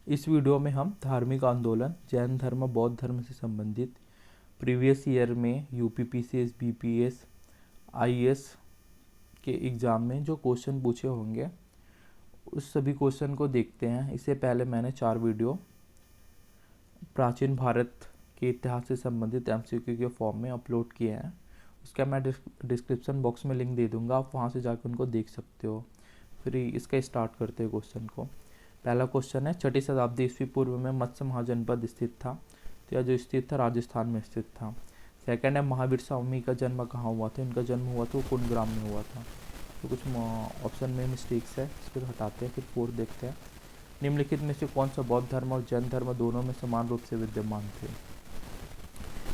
इस वीडियो में हम धार्मिक आंदोलन, जैन धर्म, बौद्ध धर्म से संबंधित प्रीवियस ईयर में यूपीपीसीएस, बीपीएस, आईएएस के एग्ज़ाम में जो क्वेश्चन पूछे होंगे उस सभी क्वेश्चन को देखते हैं। इससे पहले मैंने 4 वीडियो प्राचीन भारत के इतिहास से संबंधित एमसीक्यू के फॉर्म में अपलोड किए हैं। उसका मैं डिस्क्रिप्शन बॉक्स में लिंक दे दूंगा, आप वहां से जाकर उनको देख सकते हो। फिर इसका स्टार्ट करते हैं क्वेश्चन को। पहला क्वेश्चन है, 6ठी शताब्दी ईस्वी पूर्व में मत्स्य महाजनपद स्थित था। तो यह जो स्थित था राजस्थान में स्थित था। सेकंड है, महावीर स्वामी का जन्म कहाँ हुआ था? इनका जन्म हुआ था कुंडग्राम में हुआ था। तो कुछ ऑप्शन में मिस्टेक्स है, इसको हटाते हैं। फिर 4 देखते हैं, निम्नलिखित में से कौन सा बौद्ध धर्म और जैन धर्म दोनों में समान रूप से विद्यमान थे?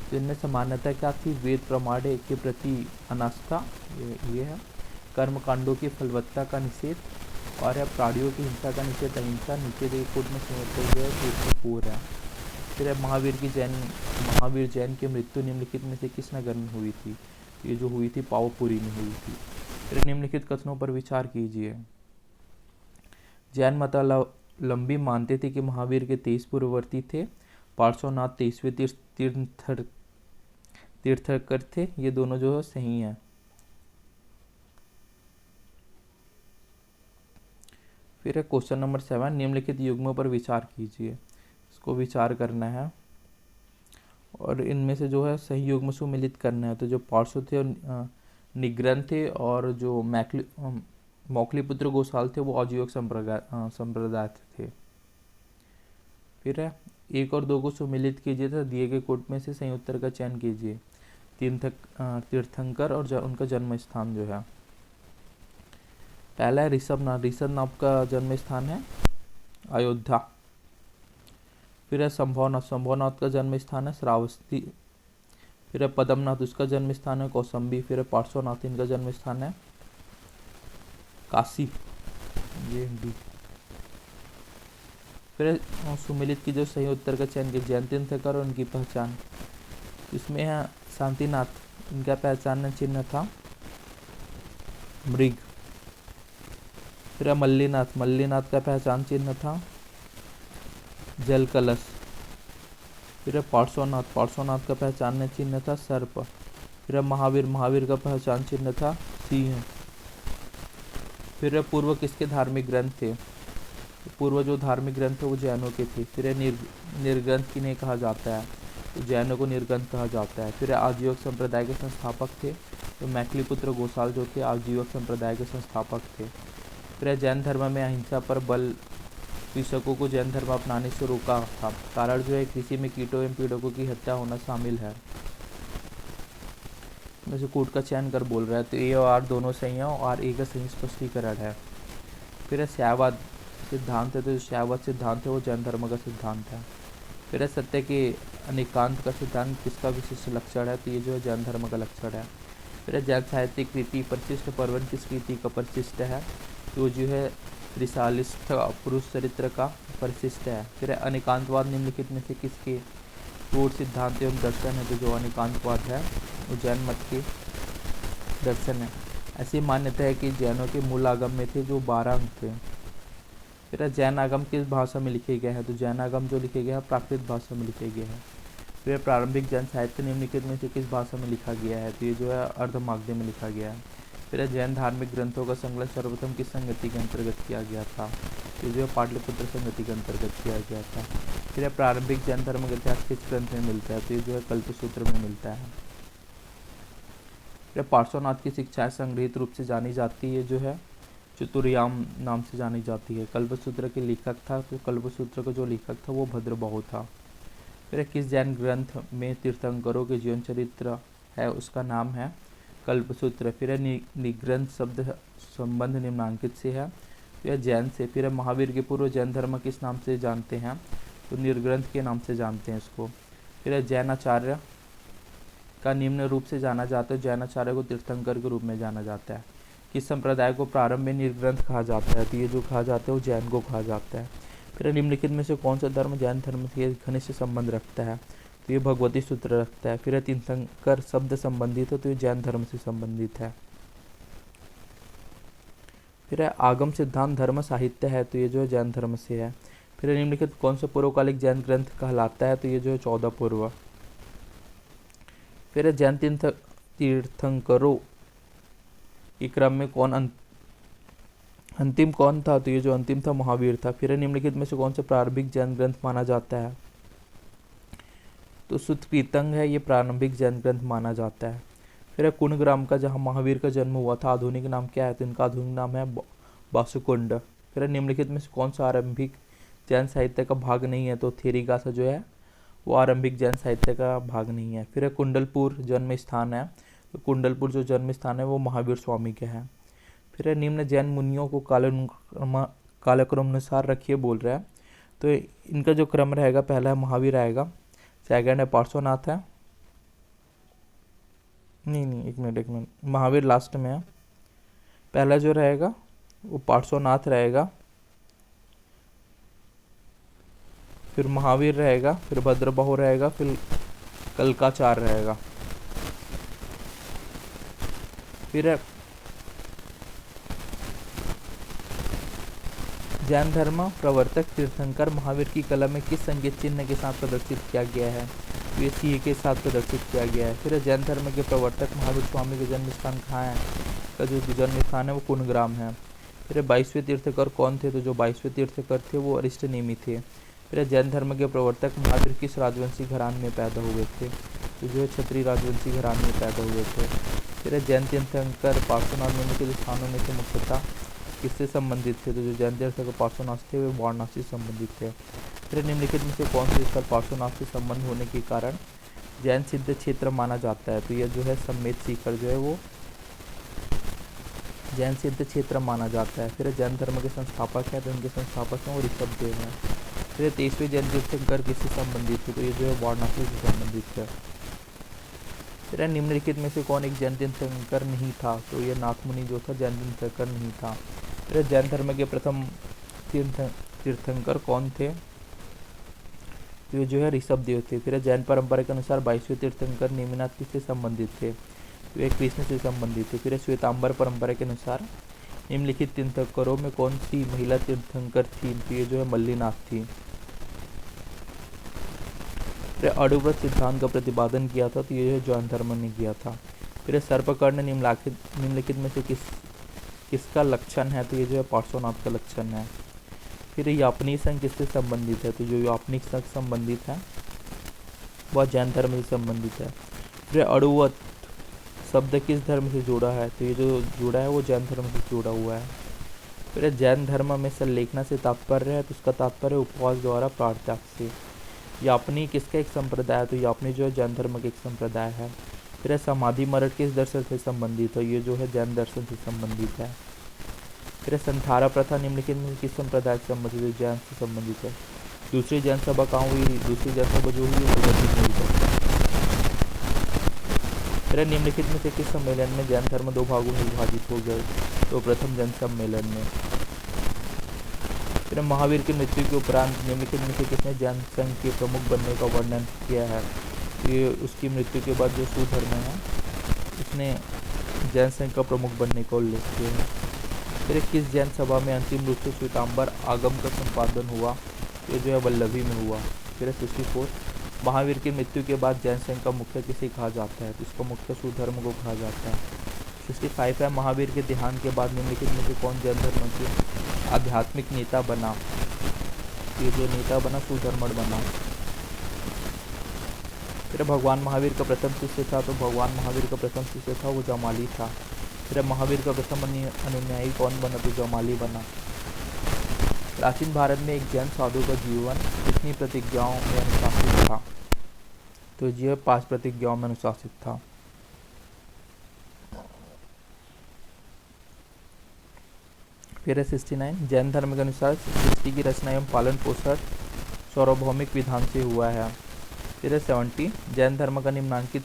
तो इनमें समानता क्या थी? वेद प्रमाण के प्रति अनास्था, ये है। कर्म कांडों की फलवत्ता का निषेध, और है प्राणियों की हिंसा का निषेध, अहिंसा। नीचे के कोड में समझते हुए पूर्ण है। फिर है महावीर जैन की मृत्यु निम्नलिखित में से किस नगर में हुई थी? ये जो हुई थी पावापुरी में हुई थी। फिर निम्नलिखित कथनों पर विचार कीजिए। जैन मतावलंबी मानते थे कि महावीर के 23 पूर्ववर्ती थे। पार्श्वनाथ 23वें तीर्थकर थे। ये दोनों जो है सही है। फिर है क्वेश्चन नंबर 7, निम्नलिखित युग्मों पर विचार कीजिए। इसको विचार करना है और इनमें से जो है सही युग्म सुमिलित करना है। तो जो पार्श्व थे और निग्रंथ थे, और जो मौखलीपुत्र गोसाल थे वो आजीवक संप्रदाय थे। फिर है 1 और 2 को सुमिलित कीजिए तथा दिए गए कोड में से सही उत्तर का चयन कीजिए। तीर्थंकर और उनका जन्म स्थान जो है, पहला है ऋषभनाथ का जन्म स्थान है अयोध्या। फिर है संभवनाथ का जन्म स्थान है श्रावस्ती। फिर है पद्मनाथ, उसका जन्म स्थान है कौसंबी। फिर है पार्श्वनाथ, इनका जन्म स्थान है काशी, ये डी। फिर सुमिलित की जो सही उत्तर का चयन किया। जैन तीर्थंकर और उनकी पहचान, इसमें है शांतिनाथ, इनका पहचान चिन्ह था मृग। फिर है मल्लीनाथ का पहचान चिन्ह था जल कलश। फिर है पार्श्वनाथ का पहचान चिन्ह था सर्प। फिर है महावीर का पहचान चिन्ह था सिंह। फिर है पूर्व किसके धार्मिक ग्रंथ थे? पूर्व जो धार्मिक ग्रंथ थे वो जैनों के थे। फिर है निर्ग्रंथ किन्हें कहा जाता है? तो जैनों को निर्ग्रंथ कहा जाता है। फिर है आजीवक संप्रदाय के संस्थापक थे। तो मैथिलीपुत्र गोसाल जो थे आजीवक संप्रदाय के संस्थापक थे। फिर है जैन धर्म में अहिंसा पर बल, कृषकों को जैन धर्म अपनाने से रोका था। कारण जो है कृषि में कीटों एवं पीड़कों की हत्या होना शामिल है। वैसे कोड का चयन कर बोल रहा है, तो ए और आर दोनों सही है और ए का सही स्पष्टीकरण है। फिर है श्यावाद सिद्धांत है, तो श्यावाद सिद्धांत है वो जैन धर्म का सिद्धांत है। फिर है सत्य के अनेकांत का सिद्धांत किसका विशिष्ट लक्षण है? तो ये जो है जैन धर्म का लक्षण है। फिर है जैन साहित्यिक कृति परिशिष्ट पर्वन किस कृति का परिशिष्ट है? तो जो है त्रिशालिस्थ पुरुष चरित्र का परिशिष्ट है। फिर है अनेकांतवाद निम्नलिखित में से किसके टूट सिद्धांत एवं दर्शन है? तो जो अनेकांतवाद है वो जैन मत के दर्शन है। ऐसी मान्यता है कि जैनों के मूल आगम में थे जो 12 अंक थे। फिर जैन आगम किस भाषा में लिखे गए हैं? तो जैन आगम जो लिखे गए हैं प्राकृत भाषा में लिखे गए हैं। फिर प्रारंभिक जैन साहित्य निम्नलिखित में से किस भाषा में लिखा गया है? तो ये जो है अर्धमागधी में लिखा गया है। फिर जैन धार्मिक ग्रंथों का संकलन सर्वप्रथम किस संगति के अंतर्गत किया गया था? ये जो है पाटलिपुत्र संगति के अंतर्गत किया गया था। फिर प्रारंभिक जैन धर्म का इतिहास किस ग्रंथ में मिलता है? तो ये जो है कल्पसूत्र में मिलता है। फिर पार्श्वनाथ की शिक्षाएं संग्रहित रूप से जानी जाती है जो है चतुर्याम नाम से जानी जाती है। कल्पसूत्र के लेखक था, तो कल्पसूत्र का जो लेखक था वो भद्रबाहु था। फिर किस जैन ग्रंथ में तीर्थंकरों के जीवन चरित्र है? उसका नाम है कल्पसूत्र। फिर निग्रंथ शब्द संबंध निम्नांकित से है, तो यह जैन से। फिर महावीर के पूर्व जैन धर्म किस नाम से जानते हैं? तो निर्ग्रंथ के नाम से जानते हैं इसको। फिर जैनाचार्य का निम्न रूप से जाना जाता है। जैनाचार्य को तीर्थंकर के रूप में जाना जाता है। किस संप्रदाय को प्रारंभ में निर्ग्रंथ कहा जाता है? तो ये जो कहा जाता है वो जैन को कहा जाता है। फिर निम्नलिखित में से कौन सा धर्म जैन धर्म से घनिष्ठ संबंध रखता है? तो ये भगवती सूत्र रखता है। फिर तीर्थंकर शब्द संबंधित है, तो ये जैन धर्म से संबंधित है। फिर आगम सिद्धांत धर्म साहित्य है, तो ये जो है जैन धर्म से है। फिर निम्नलिखित कौन सा पूर्वकालिक जैन ग्रंथ कहलाता है? तो ये जो है 14 पूर्व। फिर जैन तीर्थंकरों के क्रम में अंतिम कौन था? तो ये जो अंतिम था महावीर था। फिर निम्नलिखित में से कौन सा प्रारंभिक जैन ग्रंथ माना जाता है? तो सुत्त पीतंग है, ये प्रारंभिक जैन ग्रंथ माना जाता है। फिर कुंडग्राम का जहाँ महावीर का जन्म हुआ था, आधुनिक नाम क्या है? तो इनका आधुनिक नाम है बासुकुंड। फिर निम्नलिखित में से कौन सा आरंभिक जैन साहित्य का भाग नहीं है? तो थेरिगासा जो है वो आरंभिक जैन साहित्य का भाग नहीं है। फिर कुंडलपुर जन्म स्थान है, तो कुंडलपुर जो जन्म स्थान है वो महावीर स्वामी के हैं। फिर निम्न जैन मुनियों को कालक्रम अनुसार रखिए बोल रहा है, तो इनका जो क्रम रहेगा, पहला है महावीर आएगा, सेकंड है पार्श्वनाथ है, नहीं एक मिनट, महावीर लास्ट में है। पहला जो रहेगा वो पार्श्वनाथ रहेगा, फिर महावीर रहेगा, फिर भद्रबाहु रहेगा, फिर कल्काचार रहेगा। फिर जैन धर्म प्रवर्तक तीर्थंकर महावीर की कला में किस संकेत चिन्ह के साथ प्रदर्शित किया गया है? ये सिंह के साथ प्रदर्शित किया गया है। फिर जैन धर्म के प्रवर्तक महावीर स्वामी के जन्म स्थान कहाँ है? का जो जन्म स्थान है वो कुंडग्राम है। फिर 22वें तीर्थंकर कौन थे? तो जो 22वें तीर्थंकर थे वो अरिष्टनेमी थे। फिर जैन धर्म के प्रवर्तक महावीर किस राजवंशी घराने में पैदा हुए थे? तो जो है क्षत्रिय राजवंशी घराने में पैदा हुए थे। फिर जैन तीर्थंकर पार्श्वनाथ निम्नलिखित स्थानों में से मुख्यतः किससे संबंधित थे? तो जो जैन तीर्थंकर पार्श्वनाथ थे वे वाराणसी से संबंधित थे। फिर निम्नलिखित में से कौन से स्थल पार्श्वनाथ से संबंध होने के कारण जैन सिद्ध क्षेत्र माना जाता है? तो यह जो है सम्मेद शिखर जो है वो जैन सिद्ध क्षेत्र माना जाता है। फिर जैन धर्म के संस्थापक हैं, तो इनके संस्थापक हैं वो ऋषभदेव हैं। फिर 23वें जैन तीर्थंकर किससे संबंधित थे? तो ये जो है वाराणसी से संबंधित है। फिर निम्नलिखित में से कौन एक जैन तीर्थंकर नहीं था? तो ये नाथमुनि जो था जैन तीर्थंकर नहीं था। फिर जैन धर्म के प्रथम तीर्थंकर कौन थे? तो ये जो है ऋषभदेव थे। फिर जैन परंपरा के अनुसार 22वें तीर्थंकर नेमिनाथ किससे संबंधित थे? तो ये कृष्ण से संबंधित थे। फिर श्वेतांबर परंपरा के अनुसार निम्नलिखित तीर्थंकरों में कौन सी महिला तीर्थंकर थी? तो ये जो है मल्लीनाथ थी। फिर अणुव्रत सिद्धांत का प्रतिपादन किया था, तो ये जैन धर्म ने किया था। फिर सर्पकर्ण निम्नलिखित में से किसका लक्षण है? तो ये जो है पार्श्वनाथ का लक्षण है। फिर यापनीय संघ किससे संबंधित है? तो जो यापनिक संघ संबंधित है वह जैन धर्म से संबंधित है। फिर अणुवत शब्द किस धर्म से जुड़ा है? तो ये जो जुड़ा है वो जैन धर्म से जुड़ा हुआ है। फिर जैन धर्म में संलेखना से तात्पर्य है, तो उसका तात्पर्य उपवास द्वारा प्रार्थना से। यापनी किसका एक संप्रदाय है? तो यापनी जो है जैन धर्म का एक संप्रदाय है। फिर समाधि मरण किस दर्शन से संबंधित है? ये जो है जैन दर्शन से संबंधित है। फिर संथारा प्रथा निम्नलिखित में किस संप्रदाय से संबंधित है? जैन से संबंधित है। दूसरी जैन सभा कहाँ हुई? दूसरी जैन सभा जो हुई वो फिर निम्नलिखित में से किस सम्मेलन में जैन धर्म दो भागों में विभाजित हो गए? तो प्रथम जैन सम्मेलन में। फिर महावीर की मृत्यु के उपरांत निम्नलिखित में से किसने जैन संघ के प्रमुख बनने का वर्णन किया है? ये उसकी मृत्यु के बाद जो सुधर्म है उसने जैन संघ का प्रमुख बनने का उल्लेख किया है। फिर किस जैन सभा में अंतिम रूप से श्वेतांबर आगम का संपादन हुआ? ये जो है वल्लभी में हुआ। फिर 64 महावीर की मृत्यु के बाद जैन संघ का मुख्य किसे कहा जाता है? तो इसका मुख्य सुधर्म को कहा जाता है। 65 है महावीर के देहांत के बाद निम्नलिखित में से कौन जैन धर्म के आध्यात्मिक नेता बना? ये जो नेता बना सुधर्मण बना। फिर भगवान महावीर का प्रथम शिष्य था, तो भगवान महावीर का प्रथम शिष्य था वो जमाली था। फिर महावीर का प्रथम अनुयायी कौन बना? तो जमाली बना। प्राचीन भारत में एक जैन साधु का जीवन कितनी प्रतिज्ञाओं में अनुशासित था? तो यह 5 प्रतिज्ञाओं में अनुशासित था। फिर 69 जैन धर्म के अनुसार सृष्टि की रचना एवं पालन पोषण सार्वभौमिक विधान से हुआ है। फिर 70 जैन धर्म का निम्नांकित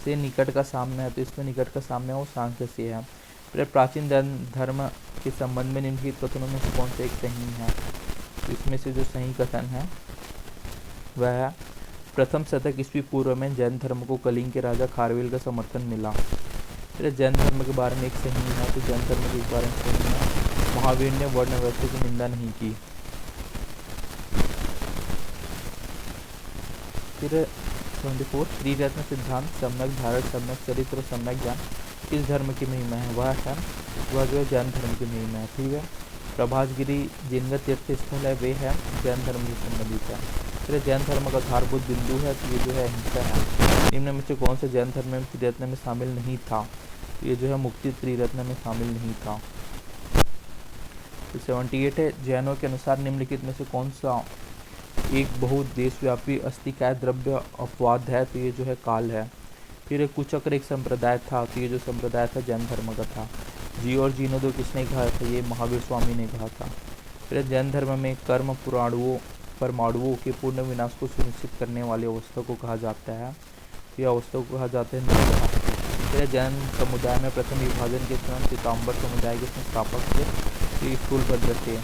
से निकट का सामना है, तो इसमें निकट का सामना वो सांख्य से है। फिर प्राचीन जैन धर्म के संबंध में निम्नलिखित कथनों में से कौन सा एक सही है? तो इसमें से जो सही कथन है वह है प्रथम शतक ईस्वी पूर्व में जैन धर्म को कलिंग के राजा खारवेल का समर्थन मिला। फिर जैन धर्म के बारे में एक सही है, तो जैन धर्म के बारे में सही है महावीर ने वर्ण व्यवस्था की निंदा नहीं की। फिर 74 त्रिरत्न सिद्धांत, सम्यक धारण, सम्यक चरित्र, सम्यक ज्ञान किस धर्म की महिमा है? वह जो है जैन धर्म की महिमा है। ठीक है। प्रभासगिरी जिनका तीर्थ स्थल है वे है जैन धर्म से संबंधित है। फिर जैन धर्म का आधारभूत बिंदु है तो ये जो है अहिंसा है। निम्न में से कौन सा जैन धर्म में त्रिरत्न में शामिल नहीं था? तो ये जो है मुक्ति त्रिरत्न में शामिल नहीं था। तो 78 है, जैनों के अनुसार निम्नलिखित में से कौन सा एक बहुत देशव्यापी अस्थिकाय द्रव्य अपवाद है? तो ये जो है काल है। फिर कुचक्र एक संप्रदाय था, तो ये जो संप्रदाय था जैन धर्म का था। जी और जीर्णोदय किसने कहा था? ये महावीर स्वामी ने कहा था। फिर जैन धर्म में कर्म परमाणुओं के पूर्ण विनाश को सुनिश्चित करने वाली अवस्था को कहा जाता है। यह अवस्था को कहा जाता है निग्रह। फिर जैन समुदाय में प्रथम विभाजन के समय पीताम्बर समुदाय के संस्थापक थे स्थूलभद्र थे।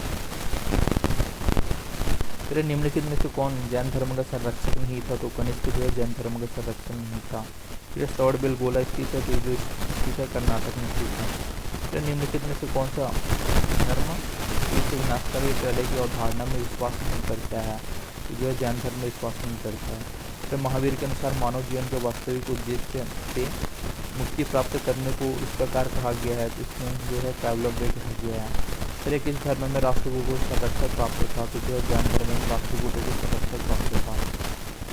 फिर निम्नलिखित में से कौन जैन धर्म का संरक्षक नहीं था? तो कनिष्क जो है जैन धर्म का संरक्षक नहीं था। फिर श्रवणबेलगोला स्थित है, तो जो स्थित है कर्नाटक में स्थित है। फिर निम्नलिखित में से कौन सा धर्म इस विनाशकारी प्रलय की अवधारणा में विश्वास नहीं करता है? तो जो है जैन धर्म में विश्वास नहीं करता है। फिर महावीर के अनुसार मानव जीवन के वास्तविक उद्देश्य से मुक्ति प्राप्त करने को इस प्रकार कहा गया है, तो इसमें जो है कैवलव्य कहा गया है। फिर किस धर्म में राष्ट्रकूटों को संरक्षक प्राप्त था? तो जो है जैन धर्म में राष्ट्रकूटों को संरक्षक प्राप्त था।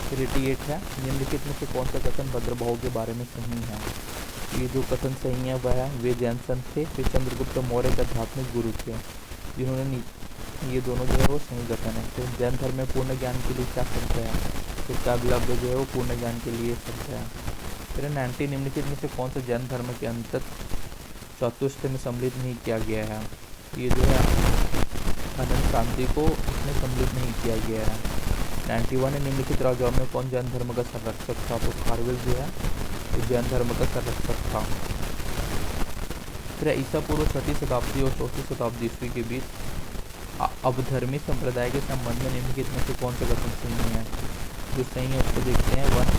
फिर 88 है, निम्नलिखित में से कौन सा कथन भद्रभाव के बारे में सही है? ये जो कथन सही है वह है वे जैन संत थे। फिर चंद्रगुप्त मौर्य के आध्यात्मिक गुरु थे जिन्होंने ये दोनों जो है वो सही कथन है। तो जैन धर्म में पूर्ण ज्ञान के लिए क्या शब्द है? तो कैवलव्य जो है वो पूर्ण ज्ञान के लिए शब्द है। फिर 90 निम्नलिखित में से कौन सा जैन धर्म के अंतत चतुष्ट में सम्मिलित नहीं किया गया है? ये जो है अनंत शांति को इसमें सम्मिलित नहीं किया गया है। 91 है, निम्नलिखित राजाओं में कौन जैन धर्म का संरक्षक था? तो खारवेल जो है जैन धर्म का संरक्षक था। फिर ईसा पूर्व 6वीं शताब्दी और 4वीं शताब्दी ईस्वी के बीच अवधर्मी संप्रदाय के संबंध में निम्नलिखित में से कौन सा कथन सही है? जो सही है उसको देखते हैं। 1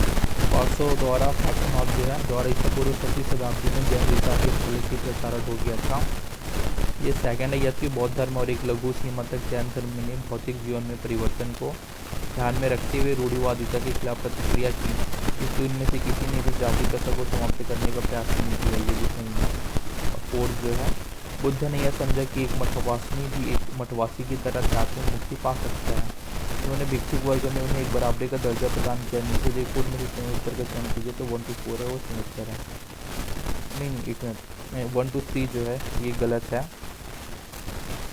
पार्सो द्वारा फाटनॉफ जो है द्वारा ईसा पूर्व 6वीं शताब्दी में जैन रीता के फल की प्रचारक हो गया था। ये सेकंड है, यद्यपि बौद्ध धर्म और एक लघु सीमा तक जैन धर्म ने भौतिक जीवन में परिवर्तन को ध्यान में रखते हुए रूढ़िवादिता के खिलाफ प्रतिक्रिया की, किंतु इनमें से किसी ने भी जाति प्रथा को समाप्त करने का प्रयास नहीं किया। ये भी सही है। और 4 जो है, बुद्ध ने यह समझा कि एक मठवासी भी एक मठवासी की तरह आध्यात्मिक मुक्ति पा सकता है। उन्होंने भिक्षुक वर्ग में उन्हें एक बराबरी का दर्जा प्रदान किया। नीचे देखो में से उत्तर का चयन कीजिए। तो 1 to 4 है वो सही उत्तर है। नहीं 1 मिनट, 1 to 3 जो है ये गलत है।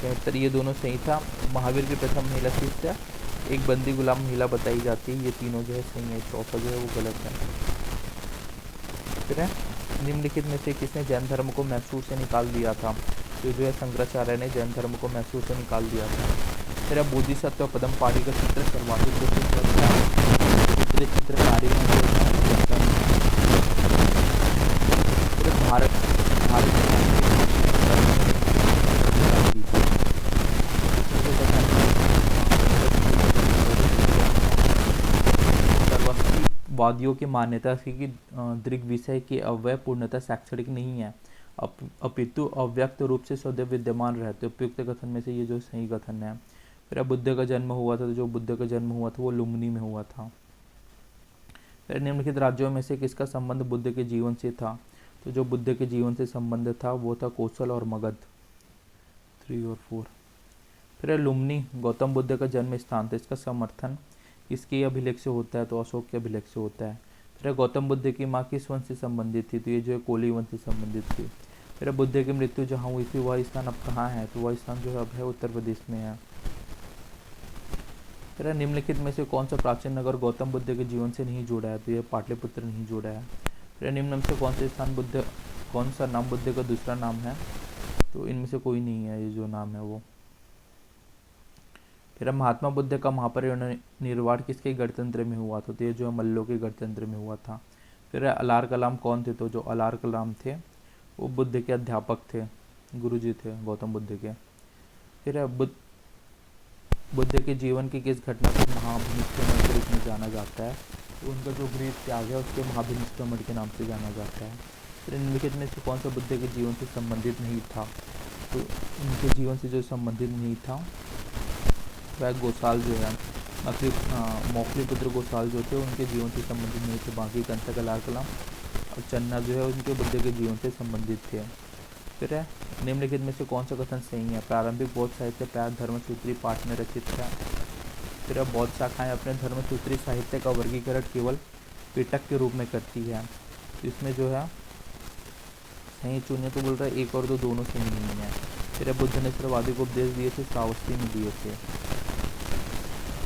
73 ये दोनों सही था। महावीर की प्रथम महिला शिष्य एक बंदी गुलाम महिला बताई जाती है। ये तीनों जो है सही है। 4 जो है वो गलत है। फिर निम्नलिखित में से किसने जैन धर्म को मैसूर से निकाल दिया था? तो जो है शंकराचार्य ने जैन धर्म को मैसूर से निकाल दिया था। फिर बोधिसत्व पदम पाड़ी का चित्र सर्वाधिक चित्रकारी में भारत वादियों की मान्यता है कि दृग विषय के अव्यय पूर्णतः शैक्षणिक नहीं है, अपितु अव्यक्त रूप से सदैव विद्यमान रहते। उपयुक्त कथन में से ये जो सही कथन है। फिर बुद्ध का जन्म हुआ था, तो जो बुद्ध का जन्म हुआ था वो लुम्बिनी में हुआ था। फिर निम्नलिखित राज्यों में से किसका संबंध बुद्ध के जीवन से था? तो जो बुद्ध के जीवन से संबंध था वो था कौशल और मगध। 3 और 4। फिर लुम्बिनी गौतम बुद्ध का जन्म स्थान था। इसका समर्थन किसके अभिलेख से होता है? तो अशोक के अभिलेख से होता है। फिर गौतम बुद्ध की माँ किस वंश से संबंधित थी? तो ये जो है कोली वंश से संबंधित थी। फिर बुद्ध की मृत्यु जहाँ हुई थी वह स्थान अब कहाँ है? तो वह स्थान जो है अब है उत्तर प्रदेश में है। फिर निम्नलिखित में से कौन सा प्राचीन नगर गौतम बुद्ध के जीवन से नहीं जोड़ा है? तो यह पाटलिपुत्र नहीं जोड़ा है। फिर निम्न में से कौन सा नाम बुद्ध का दूसरा नाम है? तो इनमें से कोई नहीं है ये जो नाम है वो। फिर महात्मा बुद्ध का महापरिनिर्वाण किसके गणतंत्र में हुआ था? तो ये जो मल्लों के गणतंत्र में हुआ था। फिर अलार कलाम कौन थे? तो जो अलार कलाम थे वो बुद्ध के अध्यापक थे, गुरुजी थे गौतम बुद्ध के। फिर बुद्ध के जीवन की किस घटना को महाभिनिष्क्रमण के रूप में जाना जाता है? तो उनका जो गृह त्याग है उसके महाभिनिष्क्रमण के नाम से जाना जाता है। फिर निम्नलिखित में से कौन सा बुद्ध के जीवन से संबंधित नहीं था? तो उनके जीवन से जो संबंधित नहीं था वह गोसाल जो है मौखलीपुत्र गोसाल जो थे उनके जीवन से संबंधित नहीं थे। बाकी कंसक, अलार कलाम और चन्ना जो है उनके बुद्ध के जीवन से संबंधित थे। फिर है निम्नलिखित में से कौन सा कथन सही है? प्रारंभिक बौद्ध साहित्य प्रायः धर्मसूत्री पाठ में रचित था। फिर बौद्ध शाखाएं अपने धर्मसूत्री साहित्य का वर्गीकरण केवल पिटक के रूप में करती है। तो इसमें जो है सही चुनिए तो बोल रहा है 1 और 2 दोनों सही नहीं है। फिर बुद्ध ने सिर्फ आदि को उपदेश दिए थे, श्रावस्ती में दिए थे।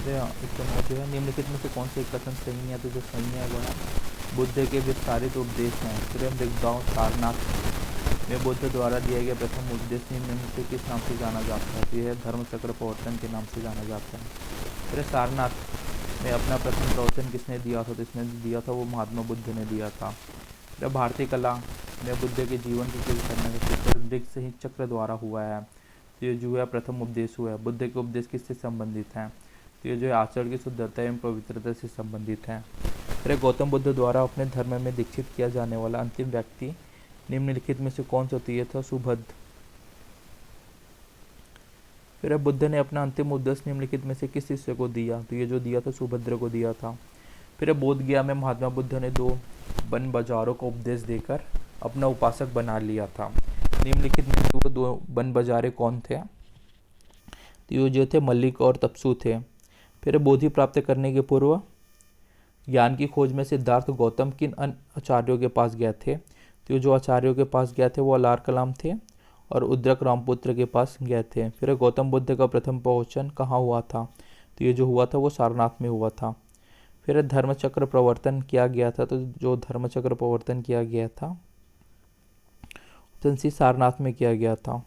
इसके बाद जो है निम्नलिखित में से कौन से एक कथन सही है? तो जो सही है वह बुद्ध के विस्तारित उपदेश हैं। फिर मृगदाव सारनाथ में बुद्ध द्वारा दिया गया प्रथम उपदेश निम्न में से किस नाम से जाना जाता है? तो यह धर्मचक्र प्रवर्तन के नाम से जाना जाता है। फिर सारनाथ में अपना प्रथम प्रवचन किसने दिया था? तो इसने दिया था वो महात्मा बुद्ध ने दिया था। फिर भारतीय कला में बुद्ध के जीवन के चित्र करने का चित्र वृक्ष ही चक्र द्वारा हुआ है। तो ये जो है प्रथम उपदेश हुआ है। बुद्ध के उपदेश किससे संबंधित हैं? तो ये जो है आचरण की शुद्धता एवं पवित्रता से संबंधित है। फिर गौतम बुद्ध द्वारा अपने धर्म में दीक्षित किया जाने वाला अंतिम व्यक्ति निम्नलिखित में से कौन सा? तो ये था सुभद्र। फिर बुद्ध ने अपना अंतिम उपदेश निम्नलिखित में से किस शिष्य को दिया? तो ये जो दिया था सुभद्र को दिया था। फिर बोध गया में महात्मा बुद्ध ने 2 वन बाजारों का उपदेश देकर अपना उपासक बना लिया था। निम्नलिखित में से वो 2 वन बाजारे कौन थे? तो ये जो थे मल्लिक और तपसु थे। फिर बोधि प्राप्त करने के पूर्व ज्ञान की खोज में सिद्धार्थ गौतम किन आचार्यों के पास गए थे? तो जो आचार्यों के पास गए थे वो अलार कलाम थे और उद्रक रामपुत्र के पास गए थे। फिर गौतम बुद्ध का प्रथम प्रवचन कहाँ हुआ था? तो ये जो हुआ था वो सारनाथ में हुआ था। फिर धर्मचक्र प्रवर्तन किया गया था। तो जो धर्मचक्र प्रवर्तन किया गया था तंसी सारनाथ में किया गया था।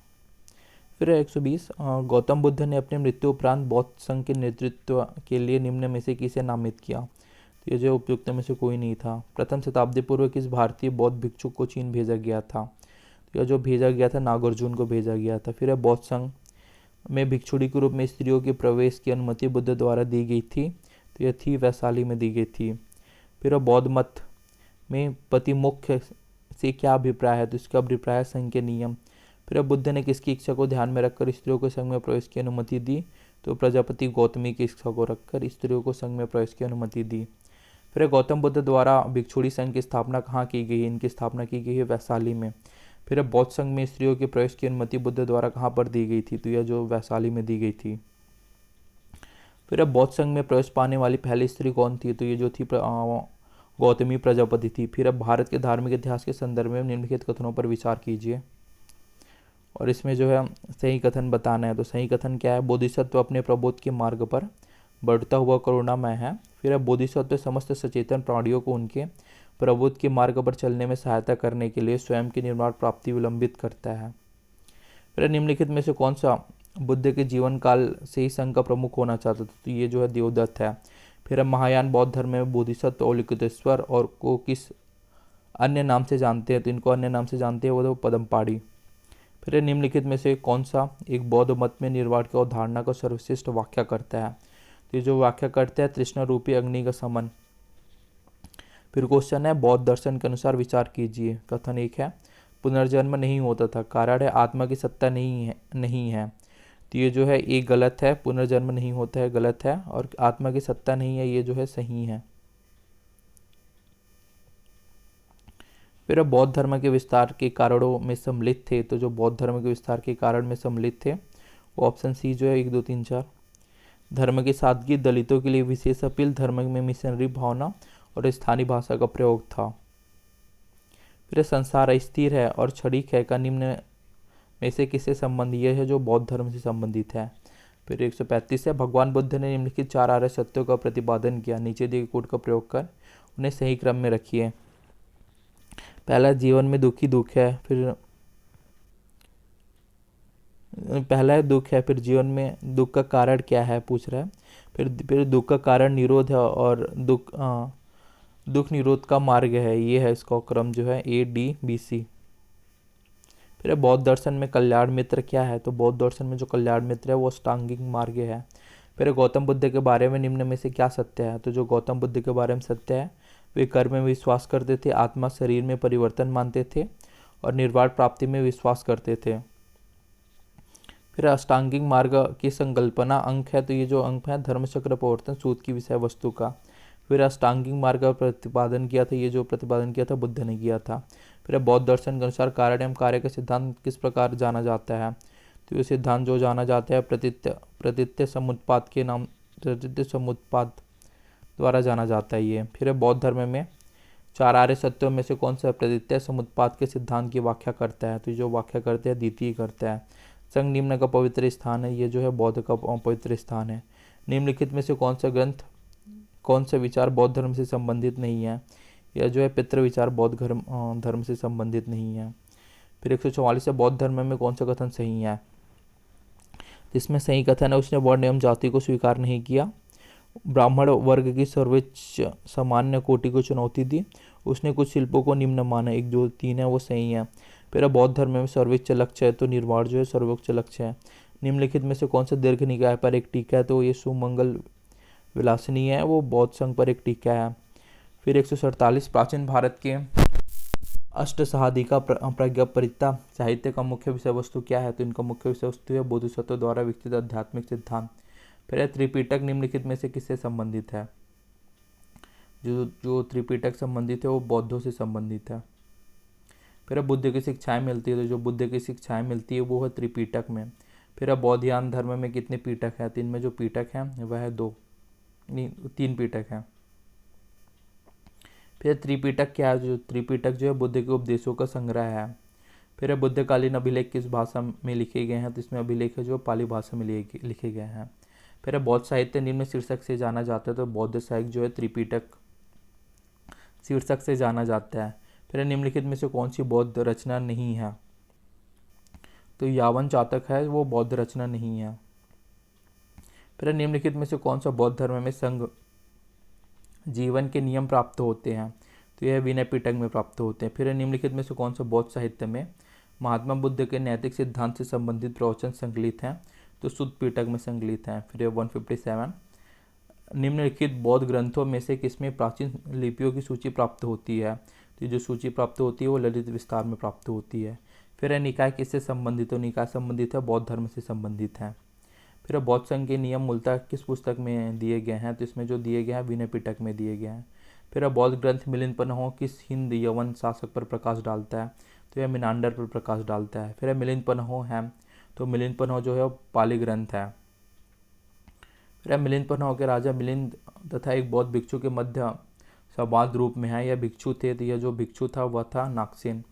फिर 120 गौतम बुद्ध ने अपने मृत्यु उपरांत बौद्ध संघ के नेतृत्व के लिए निम्न में से किसे नामित किया? तो ये जो उपयुक्त में से कोई नहीं था। प्रथम शताब्दी पूर्व किस भारतीय बौद्ध भिक्षुक को चीन भेजा गया था? तो यह जो भेजा गया था नागार्जुन को भेजा गया था। फिर बौद्ध संघ में भिक्षुड़ी के रूप में स्त्रियों के प्रवेश की अनुमति बुद्ध द्वारा दी गई थी। तो यह थी वैशाली में दी गई थी। फिर बौद्ध मत में पति मुख्य से क्या अभिप्राय है? तो इसका अभिप्राय है संघ के नियम। फिर बुद्ध ने किसकी इच्छा को ध्यान में रखकर स्त्रियों को संघ में प्रवेश की अनुमति दी? तो प्रजापति गौतमी की इच्छा को रखकर स्त्रियों को संघ में प्रवेश की अनुमति दी। फिर गौतम बुद्ध द्वारा भिक्षुड़ी संघ की स्थापना कहाँ की गई है? इनकी स्थापना की गई है वैशाली में। फिर बौद्ध संघ में स्त्रियों के प्रवेश की अनुमति बुद्ध द्वारा कहाँ पर दी गई थी? तो यह जो वैशाली में दी गई थी। फिर बौद्ध संघ में प्रवेश पाने वाली पहली स्त्री कौन थी? तो ये जो थी गौतमी प्रजापति थी। फिर अब भारत के धार्मिक इतिहास के संदर्भ में निम्नलिखित कथनों पर विचार कीजिए और इसमें जो है सही कथन बताना है। तो सही कथन क्या है? बोधिसत्व अपने प्रबोध के मार्ग पर बढ़ता हुआ करुणामय है। फिर अब बोधिसत्व समस्त सचेतन प्राणियों को उनके प्रबोध के मार्ग पर चलने में सहायता करने के लिए स्वयं की निर्माण प्राप्ति विलंबित करता है। फिर निम्नलिखित में से कौन सा बुद्ध के जीवन काल से ही संघ का प्रमुख होना चाहता था? तो ये जो है देवदत्त है। फिर हम महायान बौद्ध धर्म में बोधिसत्व और लिखितेश्वर और को किस अन्य नाम से जानते हैं? तो इनको अन्य नाम से जानते हैं वो तो पदमपाड़ी। फिर निम्नलिखित में से कौन सा एक बौद्ध मत में निर्वाण की अवधारणा का सर्वश्रेष्ठ व्याख्या करता है? तो ये जो व्याख्या करता है तृष्णा रूपी अग्नि का समन। फिर क्वेश्चन है बौद्ध दर्शन के अनुसार विचार कीजिए। कथन 1 है पुनर्जन्म नहीं होता था, कारण है आत्मा की सत्ता नहीं है। तो ये जो है एक गलत है, पुनर्जन्म नहीं होता है गलत है, और आत्मा की सत्ता नहीं है ये जो है सही है। फिर बौद्ध धर्म के विस्तार के कारणों में सम्मिलित थे। तो जो बौद्ध धर्म के विस्तार के कारण में सम्मिलित थे वो ऑप्शन सी जो है 1 2 3 4। धर्म की सादगी, दलितों के लिए विशेष अपील, धर्म में मिशनरी भावना और स्थानीय भाषा का प्रयोग था। फिर संसार अस्थिर है और क्षणिक है का निम्न में से किससे संबंध यह है? जो बौद्ध धर्म से संबंधित है। फिर 135 है भगवान बुद्ध ने निम्नलिखित 4 आर्य सत्यों का प्रतिपादन किया, नीचे दिए कोड का प्रयोग कर उन्हें सही क्रम में रखिए। पहला, जीवन में दुख ही दुख है। फिर पहला है दुख है, फिर जीवन में दुख का कारण क्या है पूछ रहा है। फिर दुख का कारण निरोध है और दुख निरोध का मार्ग है, ये है इसका क्रम जो है ADBC। फिर बौद्ध दर्शन में कल्याण मित्र क्या है? तो बौद्ध दर्शन में जो कल्याण मित्र है वो अष्टांगिक मार्ग है। फिर गौतम बुद्ध के बारे में निम्न में से क्या सत्य है? तो जो गौतम बुद्ध के बारे में सत्य है वे कर्म में विश्वास करते थे, आत्मा शरीर में परिवर्तन मानते थे और निर्वाण प्राप्ति में विश्वास करते थे। फिर अष्टांगिक मार्ग की संकल्पना अंक है, तो ये जो अंक है धर्मचक्र प्रवर्तन सूत्र की विषय वस्तु का। फिर अष्टांगिक मार्ग का प्रतिपादन किया था, ये जो प्रतिपादन किया था बुद्ध ने किया था। फिर बौद्ध दर्शन के अनुसार कारण एवं कार्य का सिद्धांत किस प्रकार जाना जाता है, तो ये सिद्धांत जो जाना जाता है प्रतीत्य समुत्पाद के नाम, प्रतीत्य समुत्पाद द्वारा जाना जाता है ये। फिर बौद्ध धर्म में 4 आर्य सत्यों में से कौन सा प्रतीत्य समुत्पाद के सिद्धांत की व्याख्या करता है, तो जो व्याख्या करते हैं द्वितीय करता है। संग निम्न का पवित्र स्थान है, ये जो है बौद्ध का पवित्र स्थान है। निम्नलिखित में से कौन सा ग्रंथ, कौन सा विचार बौद्ध धर्म से संबंधित नहीं है, यह जो है पितृ विचार बौद्ध धर्म से संबंधित नहीं है। फिर 144 है बौद्ध धर्म में कौन सा कथन सही है, जिसमें सही कथन है उसने वर्ण एवं जाति को स्वीकार नहीं किया, ब्राह्मण वर्ग की सर्वोच्च सामान्य कोटि को चुनौती दी, उसने कुछ शिल्पों को निम्न माना, 1 2 3 है वो सही है। फिर बौद्ध धर्म में सर्वोच्च लक्ष्य है, तो निर्वाण जो है सर्वोच्च लक्ष्य है। निम्नलिखित में से कौन सा दीर्घ निकाय पर एक टीका है, तो ये सुमंगल विलासनी है, वो बौद्ध संघ पर एक टीका है। फिर 147 प्राचीन भारत के अष्टसाहधिका प्रज्ञापरिता साहित्य का मुख्य विषय वस्तु क्या है, तो इनका मुख्य विषय वस्तु है बोधिसत्व द्वारा विकसित आध्यात्मिक सिद्धांत। फिर त्रिपिटक निम्नलिखित में से किससे संबंधित है, जो त्रिपिटक संबंधित है वो बौद्धों से संबंधित है। फिर बुद्ध की शिक्षाएं मिलती है, तो जो बुद्ध की शिक्षाएं मिलती है वो है त्रिपिटक में। फिर बौद्धियान धर्म में कितने पीटक हैं, तो इनमें जो पीटक हैं वह है 3 पीटक हैं। फिर त्रिपिटक क्या है, जो त्रिपिटक जो है बुद्ध के उपदेशों का संग्रह है। फिर बुद्धकालीन अभिलेख किस भाषा में लिखे गए हैं, तो इसमें अभिलेख है जो पाली भाषा में लिखे गए हैं। फिर बौद्ध साहित्य निम्न शीर्षक से जाना जाता है, तो बौद्ध साहित्य जो है त्रिपिटक शीर्षक से जाना जाता है। फिर निम्नलिखित में से कौन सी बौद्ध रचना नहीं है, तो यावन जातक है वो बौद्ध रचना नहीं है। फिर निम्नलिखित में से कौन सा बौद्ध धर्म में संघ जीवन के नियम प्राप्त होते हैं, तो यह विनय पिटक में प्राप्त होते हैं। फिर निम्नलिखित में से कौन सा बौद्ध साहित्य में महात्मा बुद्ध के नैतिक सिद्धांत से संबंधित प्रवचन संकलित हैं, तो सुत्त पिटक में संकलित हैं। फिर 157 निम्नलिखित बौद्ध ग्रंथों में से किसमें प्राचीन लिपियों की सूची प्राप्त होती है, तो जो सूची प्राप्त होती है वो ललित विस्तार में प्राप्त होती है। फिर निकाय किससे संबंधित हो, निकाय संबंधित है बौद्ध धर्म से संबंधित है। फिर बौद्ध संघ के नियम मूलतः किस पुस्तक में दिए गए हैं, तो इसमें जो दिए गए हैं विनय पिटक में दिए गए हैं। फिर बौद्ध ग्रंथ मिलिंद पन्हो किस हिंद यवन शासक पर प्रकाश डालता है, तो यह मिनांडर पर प्रकाश डालता है। फिर मिलिंद पन्हो है, तो मिलिंद पन्हो जो है पाली ग्रंथ है। फिर मिलिंद पन्हो के राजा मिलिंद तथा एक बौद्ध भिक्षु के मध्य संवाद रूप में है, यह भिक्षु थे, तो यह जो भिक्षु था वह था नागसेन।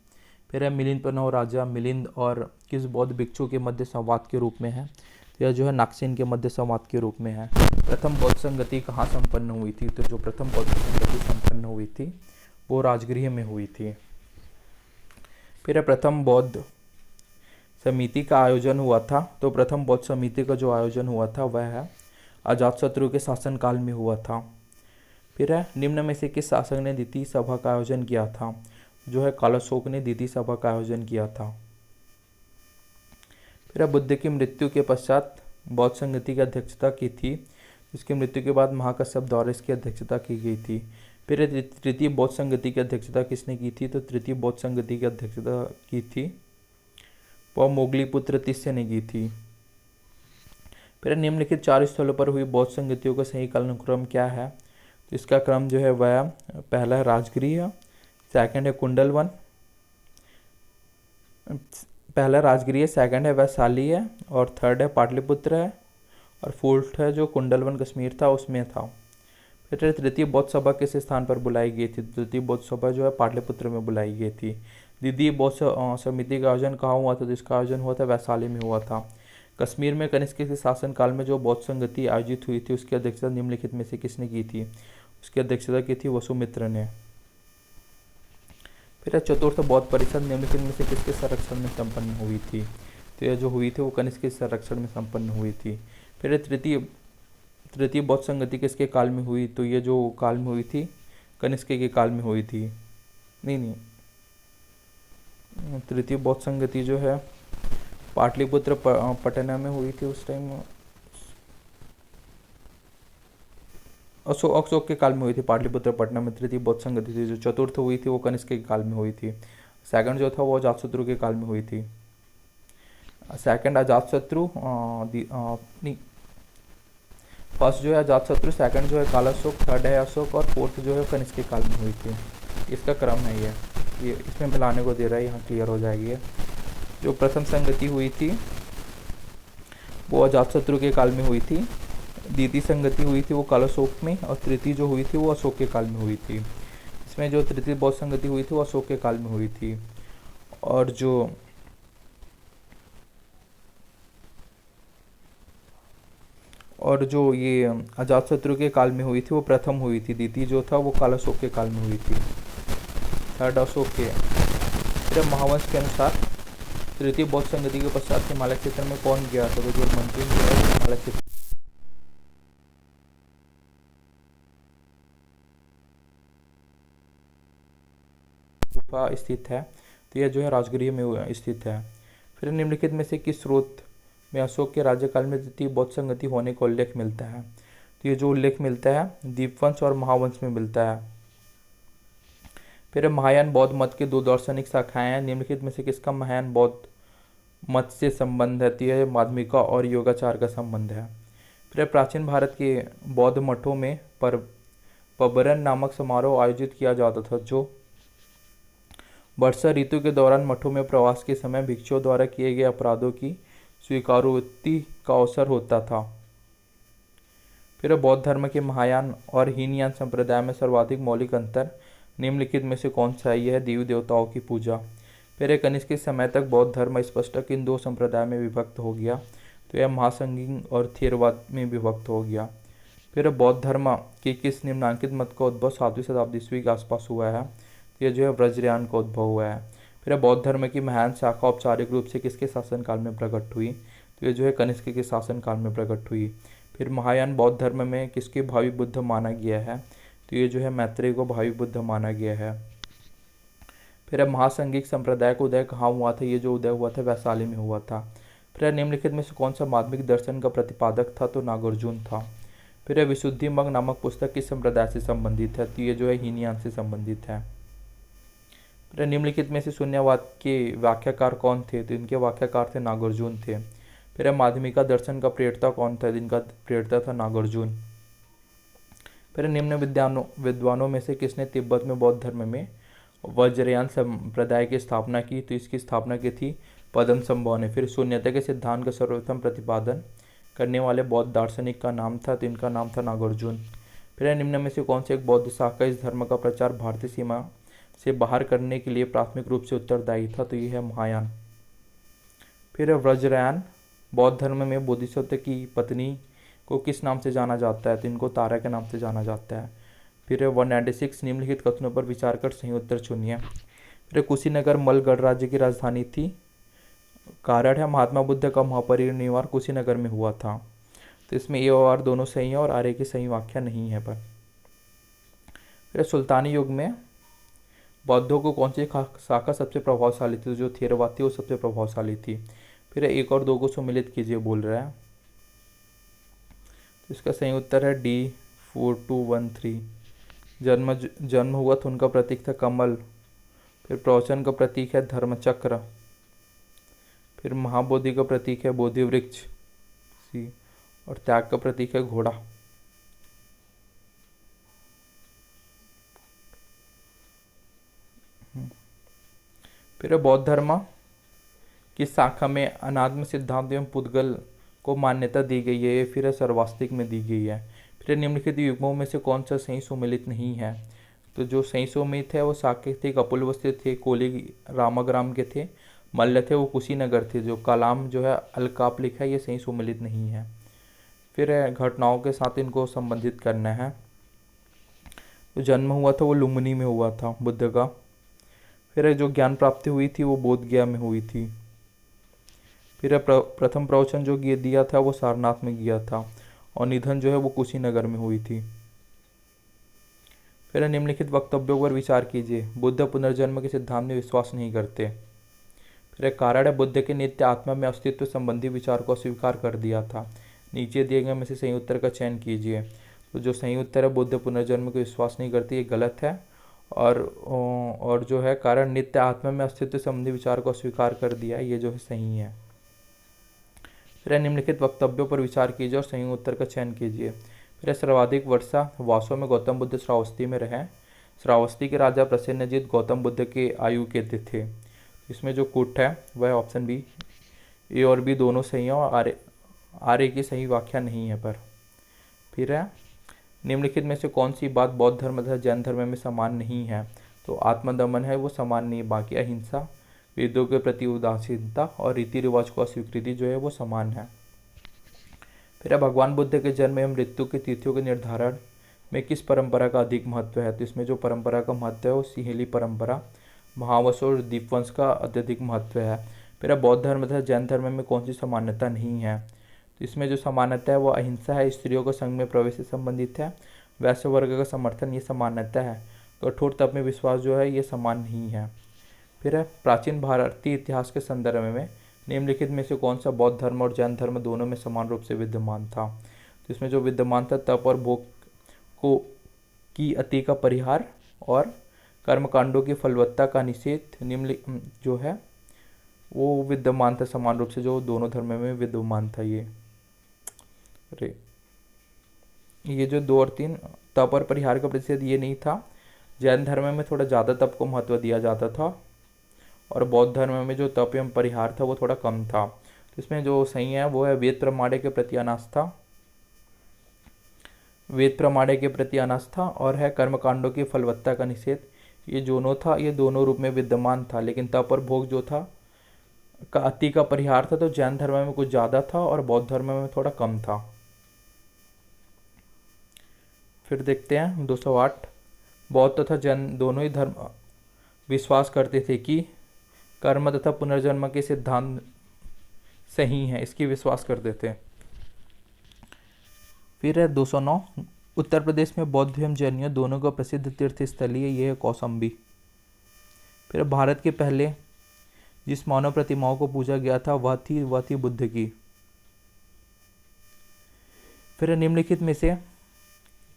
फिर मिलिंद पन्हो राजा मिलिंद और किस बौद्ध भिक्षु के मध्य संवाद के रूप में है, तो यह जो है नागसेन के मध्य संवाद के रूप में है। प्रथम बौद्ध संगति कहाँ संपन्न हुई थी, तो जो प्रथम बौद्ध संगति संपन्न हुई थी वो राजगृह में हुई थी। फिर प्रथम बौद्ध समिति का आयोजन हुआ था, तो प्रथम बौद्ध समिति का जो आयोजन हुआ था वह है अजातशत्रु के शासनकाल में हुआ था। फिर निम्न में से किस शासक ने द्वितीय सभा का आयोजन किया था, जो है कालाशोक ने द्वितीय सभा का आयोजन किया था। फिर बुद्ध की मृत्यु के पश्चात बौद्ध संगति की अध्यक्षता की थी, इसकी मृत्यु के बाद महाकश्यप द्वारा इसकी अध्यक्षता की गई थी। फिर तृतीय बौद्ध संगति की अध्यक्षता किसने की थी, तो तृतीय बौद्ध संगति की अध्यक्षता की थी वह मोगली पुत्र तिस्य ने की थी। फिर निम्नलिखित 4 स्थलों पर हुई बौद्ध संगतियों का सही कालानुक्रम क्या है, तो इसका क्रम जो है वह पहला है राजगृह, सेकंड है कुंडलवन, पहला राजगृह, सेकंड है वैशाली है, और थर्ड है पाटलिपुत्र है, और फोर्थ है जो कुंडलवन कश्मीर था उसमें था। फिर तृतीय बौद्ध सभा किस स्थान पर बुलाई गई थी, तृतीय बौद्ध सभा जो है पाटलिपुत्र में बुलाई गई थी। द्वितीय बौद्ध समिति का आयोजन कहाँ हुआ था, तो इसका आयोजन हुआ था वैशाली में हुआ था। कश्मीर में कनिष्क के शासनकाल में जो बौद्ध संगति आयोजित हुई थी उसकी अध्यक्षता निम्नलिखित में से किसने की थी, उसकी अध्यक्षता की थी वसुमित्र ने। फिर चतुर्थ बौद्ध परिषद निम्नलिखित में से किसके संरक्षण में संपन्न हुई थी, तो यह जो हुई थी वो कनिष्क के संरक्षण में संपन्न हुई थी। फिर तृतीय बौद्ध संगति किसके काल में हुई, तो ये जो काल में हुई थी कनिष्क के काल में हुई थी। नहीं, तृतीय बौद्ध संगति जो है पाटलिपुत्र पटना में हुई थी उस टाइम, अशोक के काल में हुई थी पाटलिपुत्र पटना में तृतीय बौद्ध संगति थी। जो चतुर्थ हुई थी वो कनिष्क के काल में हुई थी। सेकंड जो था वो अजातशत्रु के काल में हुई थी। सेकंड अजातशत्रु नहीं, फर्स्ट जो है अजातशत्रु, सेकंड जो है कालाशोक, थर्ड है अशोक और फोर्थ जो है कनिष्क के काल में हुई थी। इसका क्रम है ये इसमें मिलाने को दे रहा है, यहाँ क्लियर हो जाएगी। जो प्रथम संगति हुई थी वो अजातशत्रु के काल में हुई थी, द्वितीय संगति हुई थी वो कालाशोक में, और तृतीय जो हुई थी वो अशोक के काल में हुई थी। इसमें जो तृतीय बौद्ध संगति हुई थी वो अशोक के काल में हुई थी, और जो ये अजातशत्रु के काल में हुई थी वो प्रथम हुई थी, द्वितीय जो था वो कालाशोक के काल में हुई थी, थर्ड अशोक के। फिर महावंश के अनुसार तृतीय बौद्ध संगति के पश्चात हिमालय क्षेत्र में कौन गया था? तो जो मंत्री जो है वो हिमालय क्षेत्र गुफा स्थित है, तो यह जो है राजगृह में स्थित है। फिर निम्नलिखित में से किस स्रोत में अशोक के राज्यकाल में द्वितीय बौद्ध संगति होने का उल्लेख मिलता है? तो ये जो उल्लेख मिलता है दीपवंश और महावंश में मिलता है। फिर महायान बौद्ध मत के दो दार्शनिक शाखाएं हैं, निम्नलिखित में से किसका महायान बौद्ध मत से संबंध है? तो यह माध्यमिका और योगाचार का संबंध है। फिर प्राचीन भारत के बौद्ध मठों में पबरन नामक समारोह आयोजित किया जाता था, जो वर्षा ऋतु के दौरान मठों में प्रवास के समय भिक्षुओं द्वारा किए गए अपराधों की स्वीकारोक्ति का अवसर होता था। फिर बौद्ध धर्म के महायान और हीनयान संप्रदाय में सर्वाधिक मौलिक अंतर निम्नलिखित में से कौन सा है? यह देवी देवताओं की पूजा। फिर कनिष्क के समय तक बौद्ध धर्म स्पष्टतः इन दो संप्रदाय में विभक्त हो गया, तो यह महासंघिक और थेरवाद में विभक्त हो गया। फिर बौद्ध धर्म के किस निम्नांकित मत का उद्भव 7वीं शताब्दी ईस्वी के आसपास हुआ है? तो यह जो है वज्रयान का उद्भव हुआ है। फिर बौद्ध धर्म की महान शाखा औपचारिक रूप से किसके शासनकाल में प्रकट हुई? तो ये जो है कनिष्क के शासनकाल में प्रकट हुई। फिर महायान बौद्ध धर्म में किसके भावी बुद्ध माना गया है? तो ये जो है मैत्रेय को भावी बुद्ध माना गया है। फिर महासंघिक संप्रदाय का उदय कहाँ हुआ था? ये जो उदय हुआ था वैशाली में हुआ था। फिर निम्नलिखित में से कौन सा माध्यमिक दर्शन का प्रतिपादक था? तो नागार्जुन था। फिर विशुद्धि मग नामक पुस्तक किस संप्रदाय से संबंधित है? तो ये जो है हीनयान से संबंधित है। फिर निम्नलिखित में से शून्यवाद के व्याख्याकार कौन थे? तो इनके व्याख्याकार थे नागार्जुन थे। फिर माध्यमिका दर्शन का प्रेरता कौन था? जिनका प्रेरता था नागार्जुन। फिर निम्न विद्वानों में से किसने तिब्बत में बौद्ध धर्म में वज्रयान संप्रदाय की स्थापना की? तो इसकी स्थापना की थी पद्मसंभव ने। फिर शून्यता के सिद्धांत का सर्वप्रथम प्रतिपादन करने वाले बौद्ध दार्शनिक का नाम था? तो इनका नाम था नागार्जुन। फिर निम्न में से कौन से एक बौद्ध शाखा इस धर्म का प्रचार भारतीय सीमा से बाहर करने के लिए प्राथमिक रूप से उत्तरदायी था? तो यह है महायान। फिर वज्रयान बौद्ध धर्म में बोधिसत्व की पत्नी को किस नाम से जाना जाता है? तो इनको तारा के नाम से जाना जाता है। फिर 196 निम्नलिखित कथनों पर विचार कर सही उत्तर चुनिए। फिर कुशीनगर मल गणराज्य की राजधानी थी। कारण है महात्मा बुद्ध का महापरिनिर्वाण कुशीनगर में हुआ था। तो इसमें ए और आर दोनों सही हैं और आर ए की सही व्याख्या नहीं है। पर फिर सुल्तानी युग में बौद्धों को कौन सी शाखा सबसे प्रभावशाली थी? जो थेरवाद थी वो सबसे प्रभावशाली थी। फिर एक और दो को सम्मिलित कीजिए बोल रहा है। तो इसका सही उत्तर है डी 4213। जन्म हुआ तो उनका प्रतीक था कमल। फिर प्रवचन का प्रतीक है धर्मचक्र। फिर महाबोधि का प्रतीक है बोधि वृक्ष सी, और त्याग का प्रतीक है घोड़ा। फिर बौद्ध धर्म की शाखा में अनात्म सिद्धांत एवं पुद्गल को मान्यता दी गई है, फिर सर्वास्तिक में दी गई है। फिर निम्नलिखित युग्मों में से कौन सा सही सुमेलित नहीं है? तो जो सही सुमेलित है वो साकेत थे, कपिलवस्तु थे, कोली रामाग्राम के थे, मल्ल थे वो कुशीनगर थे। जो कलाम जो है अलकाप लिखा है ये सही सुमेलित नहीं है। फिर घटनाओं के साथ इनको संबंधित करना है। तो जन्म हुआ था वो लुम्बिनी में हुआ था बुद्ध का। फिर जो ज्ञान प्राप्ति हुई थी वो बोध गया में हुई थी। फिर प्रथम प्रवचन जो दिया था वो सारनाथ में किया था, और निधन जो है वो कुशीनगर में हुई थी। फिर निम्नलिखित वक्तव्यों पर विचार कीजिए। बुद्ध पुनर्जन्म के सिद्धांत में विश्वास नहीं करते। फिर कारण है बुद्ध के नित्य आत्मा में अस्तित्व संबंधी विचार को अस्वीकार कर दिया था। नीचे दिए गए में से सही उत्तर का चयन कीजिए। तो जो सही उत्तर है बुद्ध पुनर्जन्म को विश्वास नहीं करती, ये गलत है। और जो है कारण नित्य आत्मा में अस्तित्व संबंधी विचार को अस्वीकार कर दिया, ये जो है सही है। फिर निम्नलिखित वक्तव्यों पर विचार कीजिए और सही उत्तर का चयन कीजिए। फिर सर्वाधिक वर्षा वास्तव में गौतम बुद्ध श्रावस्ती में रहे। श्रावस्ती के राजा प्रसेनजीत गौतम बुद्ध के आयु के थे। इसमें जो कुट है वह ऑप्शन बी, ए और बी दोनों सही है और आर्य की सही व्याख्या नहीं है पर। फिर है निम्नलिखित में से कौन सी बात बौद्ध धर्म तथा जैन धर्म में समान नहीं है? तो आत्मदमन है वो समान नहीं है, बाकी अहिंसा, वेदों के प्रति उदासीनता और रीति रिवाज को अस्वीकृति जो है वो समान है। फिर भगवान बुद्ध के जन्म एवं मृत्यु की तिथियों के निर्धारण में किस परंपरा का अधिक महत्व है? तो इसमें जो परंपरा का महत्व है वो सिहेली परंपरा, महावंश और दीपवंश का अत्यधिक महत्व है। फिर बौद्ध धर्म तथा जैन धर्म में कौन सी समानता नहीं है? तो इसमें जो समानता है वो अहिंसा है, स्त्रियों को संघ में प्रवेश से संबंधित है, वैश्य वर्ग का समर्थन ये समानता है, कठोर तप में विश्वास जो है ये समान नहीं है। फिर है प्राचीन भारतीय इतिहास के संदर्भ में निम्नलिखित में से कौन सा बौद्ध धर्म और जैन धर्म दोनों में समान रूप से विद्यमान था? तो इसमें जो विद्यमान था तप और भोग को की अति का परिहार और कर्मकांडों की फलवत्ता का निषेध निम्नलिखित जो है वो विद्यमान था समान रूप से, जो दोनों धर्म में विद्यमान था। ये जो 2 और 3 तप और परिहार का प्रतिषेध ये नहीं था। जैन धर्म में थोड़ा ज़्यादा तप को महत्व दिया जाता था और बौद्ध धर्म में जो तप एवं परिहार था वो थोड़ा कम था। तो इसमें जो सही है वो है वेद प्रमाणे के प्रति अनास्था, वेद प्रमाणे के प्रति अनास्था और है कर्मकांडों की फलवत्ता का निषेध। ये दोनों था, ये दोनों रूप में विद्यमान था, लेकिन तप और भोग जो था का अति का परिहार था तो जैन धर्म में कुछ ज़्यादा था और बौद्ध धर्म में थोड़ा कम था। फिर देखते हैं 208, बौद्ध तथा जैन दोनों ही धर्म विश्वास करते थे कि कर्म तथा पुनर्जन्म के सिद्धांत सही हैं, इसकी विश्वास करते थे। फिर है 209, उत्तर प्रदेश में बौद्ध एवं जैनियों दोनों का प्रसिद्ध तीर्थ स्थलीय ये है कौशाम्बी। फिर भारत के पहले जिस मानव प्रतिमाओं को पूजा गया था वह थी बुद्ध की। फिर निम्नलिखित में से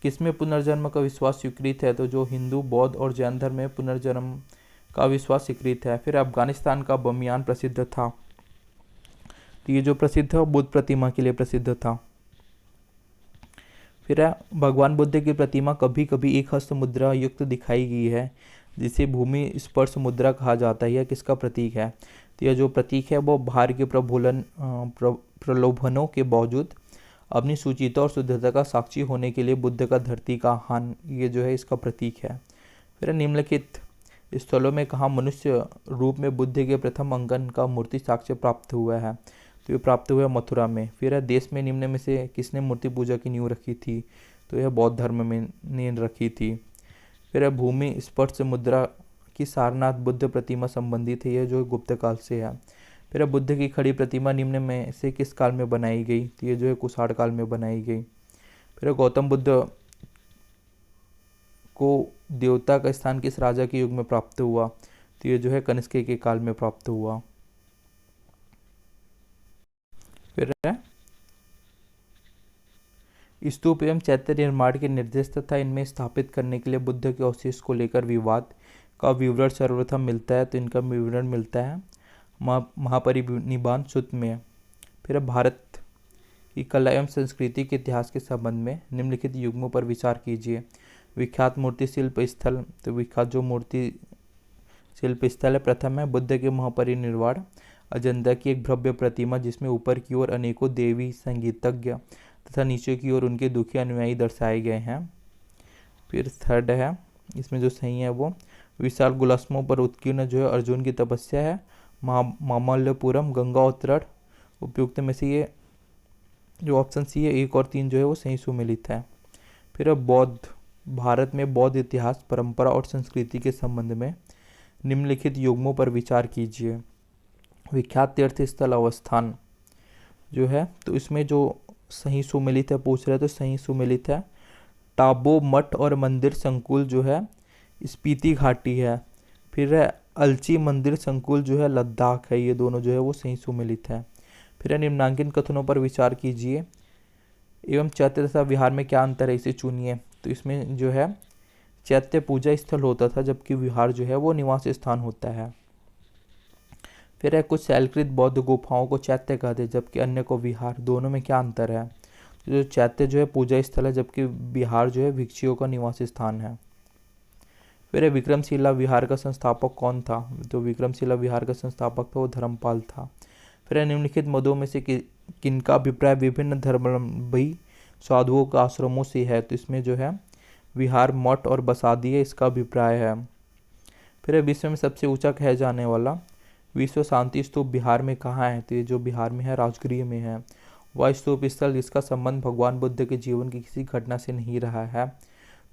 किसमें पुनर्जन्म का विश्वास स्वीकृत है? तो जो हिंदू, बौद्ध और जैन धर्म में पुनर्जन्म का विश्वास स्वीकृत है। फिर अफगानिस्तान का बमियान प्रसिद्ध था, तो ये जो प्रसिद्ध है बुद्ध प्रतिमा के लिए प्रसिद्ध था। फिर भगवान बुद्ध की प्रतिमा कभी कभी एक हस्त मुद्रा युक्त दिखाई गई है, जिसे भूमि स्पर्श मुद्रा कहा जाता है। यह किसका प्रतीक है? तो यह जो प्रतीक है वो बाहर के प्रलोभनों के बावजूद अपनी सुचिता और शुद्धता का साक्षी होने के लिए बुद्ध का धरती का आह्वान, ये जो है इसका प्रतीक है। फिर निम्नलिखित स्थलों में कहाँ मनुष्य रूप में बुद्ध के प्रथम अंकन का मूर्ति साक्ष्य प्राप्त हुआ है? तो ये प्राप्त हुआ मथुरा में। फिर देश में निम्न में से किसने मूर्ति पूजा की नींव रखी थी? तो यह बौद्ध धर्म में नींव रखी थी। फिर भूमि स्पर्श मुद्रा की सारनाथ बुद्ध प्रतिमा संबंधित है, यह जो गुप्त काल से है। फिर बुद्ध की खड़ी प्रतिमा निम्न में से किस काल में बनाई गई? तो ये जो है कुषाण काल में बनाई गई। फिर गौतम बुद्ध को देवता का स्थान किस राजा के युग में प्राप्त हुआ? तो ये जो है कनिष्क के काल में प्राप्त हुआ। फिर स्तूप एवं चैत्य निर्माण के निर्देश तथा इनमें स्थापित करने के लिए बुद्ध के अवशेष को लेकर विवाद का विवरण सर्वप्रथम मिलता है, तो इनका विवरण मिलता है महापरिनिब्बाण सूत्र में। फिर भारत की कला एवं संस्कृति के इतिहास के संबंध में निम्नलिखित युग्मों पर विचार कीजिए। विख्यात मूर्ति शिल्प स्थल, तो विख्यात जो मूर्ति शिल्प स्थल है प्रथम है बुद्ध के महापरिनिर्वाण, अजंता की एक भव्य प्रतिमा जिसमें ऊपर की ओर अनेकों देवी संगीतज्ञ तथा नीचे की ओर उनके दुखी अनुयायी दर्शाए गए हैं। फिर थर्ड है, इसमें जो सही है वो विशाल गुलस्मों पर उत्कीर्ण जो है अर्जुन की तपस्या है, मामल्लपुरम गंगा अवतरण। उपयुक्त में से ये जो ऑप्शन सी है 1 और 3 जो है वो सही सुमेलित है। फिर बौद्ध, भारत में बौद्ध इतिहास, परंपरा और संस्कृति के संबंध में निम्नलिखित युग्मों पर विचार कीजिए। विख्यात तीर्थ स्थल अवस्थान जो है, तो इसमें जो सही सुमेलित है पूछ रहे तो सही सुमेलित है टाबो मठ और मंदिर संकुल जो है स्पीति घाटी है। फिर अलची मंदिर संकुल जो है लद्दाख है, ये दोनों जो है वो सही सुमेलित है। फिर निम्नांकित कथनों पर विचार कीजिए एवं चैत्य तथा विहार में क्या अंतर है, इसे चुनिए। तो इसमें जो है चैत्य पूजा स्थल होता था जबकि विहार जो है वो निवास स्थान होता है। फिर है कुछ शैलकृत बौद्ध गुफाओं को चैत्य कहते हैं जबकि अन्य को विहार। दोनों में क्या अंतर है? जो चैत्य जो है पूजा स्थल है जबकि विहार जो है भिक्षुओं का निवास स्थान है। फिर है विक्रमशिला विहार का संस्थापक कौन था? तो विक्रमशिला विहार का संस्थापक था वो धर्मपाल था। फिर है निम्नलिखित मदों में से किनका अभिप्राय विभिन्न धर्मावलंबी साधुओं का आश्रमों से है? तो इसमें जो है विहार, मठ और बसादी है, इसका अभिप्राय है। फिर है विश्व में सबसे ऊंचा कहे जाने वाला विश्व शांति स्तूप बिहार में कहाँ है? तो ये जो बिहार में है राजगृह में है। वह स्तूप स्थल जिसका संबंध भगवान बुद्ध के जीवन की किसी घटना से नहीं रहा है,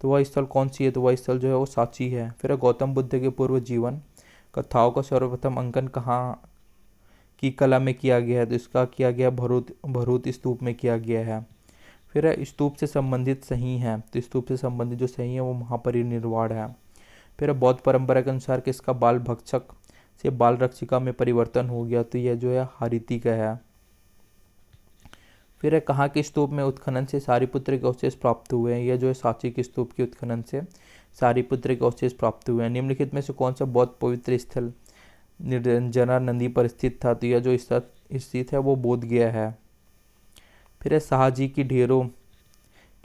तो वह स्थल कौन सी है? तो वह स्थल जो है वो सांची है। फिर गौतम बुद्ध के पूर्व जीवन कथाओं का सर्वप्रथम अंकन कहाँ की कला में किया गया है? तो इसका किया गया भरूच स्तूप में किया गया है। फिर स्तूप से संबंधित सही है, तो स्तूप से संबंधित जो सही है वो महापरिनिर्वाण है। फिर बौद्ध परंपरा के अनुसार किसका बाल भक्षक से बाल रक्षिका में परिवर्तन हो गया? तो यह जो है हारीति का है। फिर कहाँ के स्तूप में उत्खनन से सारिपुत्र के अवशेष प्राप्त हुए हैं? यह जो है सांची के स्तूप के उत्खनन से सारिपुत्र के अवशेष प्राप्त हुए हैं। निम्नलिखित में से कौन सा बौद्ध पवित्र स्थल निर्जना नदी पर स्थित था? तो यह जो स्थित है वो बोध गया है। फिर शाहजी की ढेरों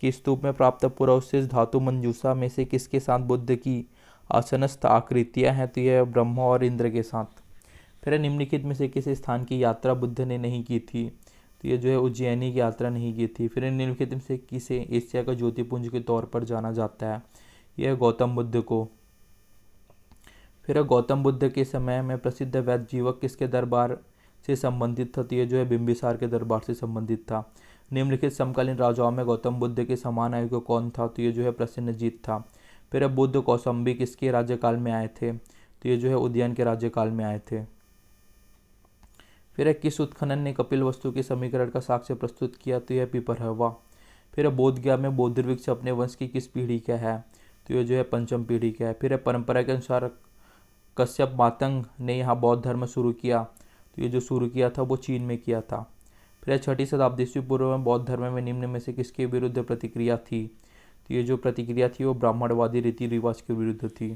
की स्तूप में प्राप्त पुरावशेष धातु मंजूषा में से किसके साथ बुद्ध की आसनस्थ आकृतियां हैं? तो यह ब्रह्मा और इंद्र के साथ। फिर निम्नलिखित में से किस स्थान की यात्रा बुद्ध ने नहीं की थी? तो ये जो है उज्जैनी की यात्रा नहीं की थी। फिर निम्नलिखित में से किसे एशिया का ज्योतिपुंज के तौर पर जाना जाता है? यह गौतम बुद्ध को। फिर गौतम बुद्ध के समय में प्रसिद्ध वैद्य जीवक किसके दरबार से संबंधित था? तो ये जो है बिंबिसार के दरबार से संबंधित था। निम्नलिखित समकालीन राजाओं में गौतम बुद्ध के समान आयु कौन था? तो ये जो है प्रसेनजीत था। फिर बुद्ध कौशाम्बी किसके राज्यकाल में आए थे? तो ये जो है उदयन के राज्यकाल में आए थे। फिर किस उत्खनन ने कपिल वस्तु के समीकरण का साक्ष्य प्रस्तुत किया? तो यह पिपरहवा। फिर बोध गया में बौद्ध वृक्ष अपने वंश की किस पीढ़ी का है? तो यह जो है पंचम पीढ़ी का है। फिर परंपरा के अनुसार कश्यप मातंग ने यहाँ बौद्ध धर्म शुरू किया, तो ये जो शुरू किया था वो चीन में किया था। फिर 6ठी शताब्दी ईस्वी पूर्व में बौद्ध धर्म में निम्न में से किसके विरुद्ध प्रतिक्रिया थी? तो ये जो प्रतिक्रिया थी वो ब्राह्मणवादी रीति रिवाज के विरुद्ध थी।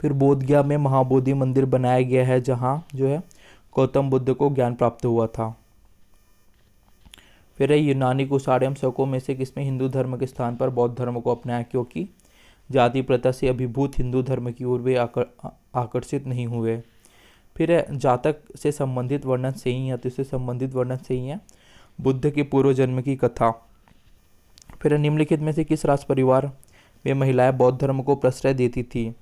फिर बोध गया में महाबोधि मंदिर बनाया गया है जहाँ जो है गौतम बुद्ध को ज्ञान प्राप्त हुआ था। फिर यूनानी कुषाण शकों में से किसमें हिंदू धर्म के स्थान पर बौद्ध धर्म को अपनाया? क्योंकि जाति प्रथा से अभिभूत हिंदू धर्म की ओर वे आकर्षित नहीं हुए। फिर जातक से संबंधित वर्णन सही है, तो इससे संबंधित वर्णन सही है बुद्ध के पूर्व जन्म की कथा। फिर निम्नलिखित में से किस राज परिवार में महिलाएं बौद्ध धर्म को प्रश्रय देती थी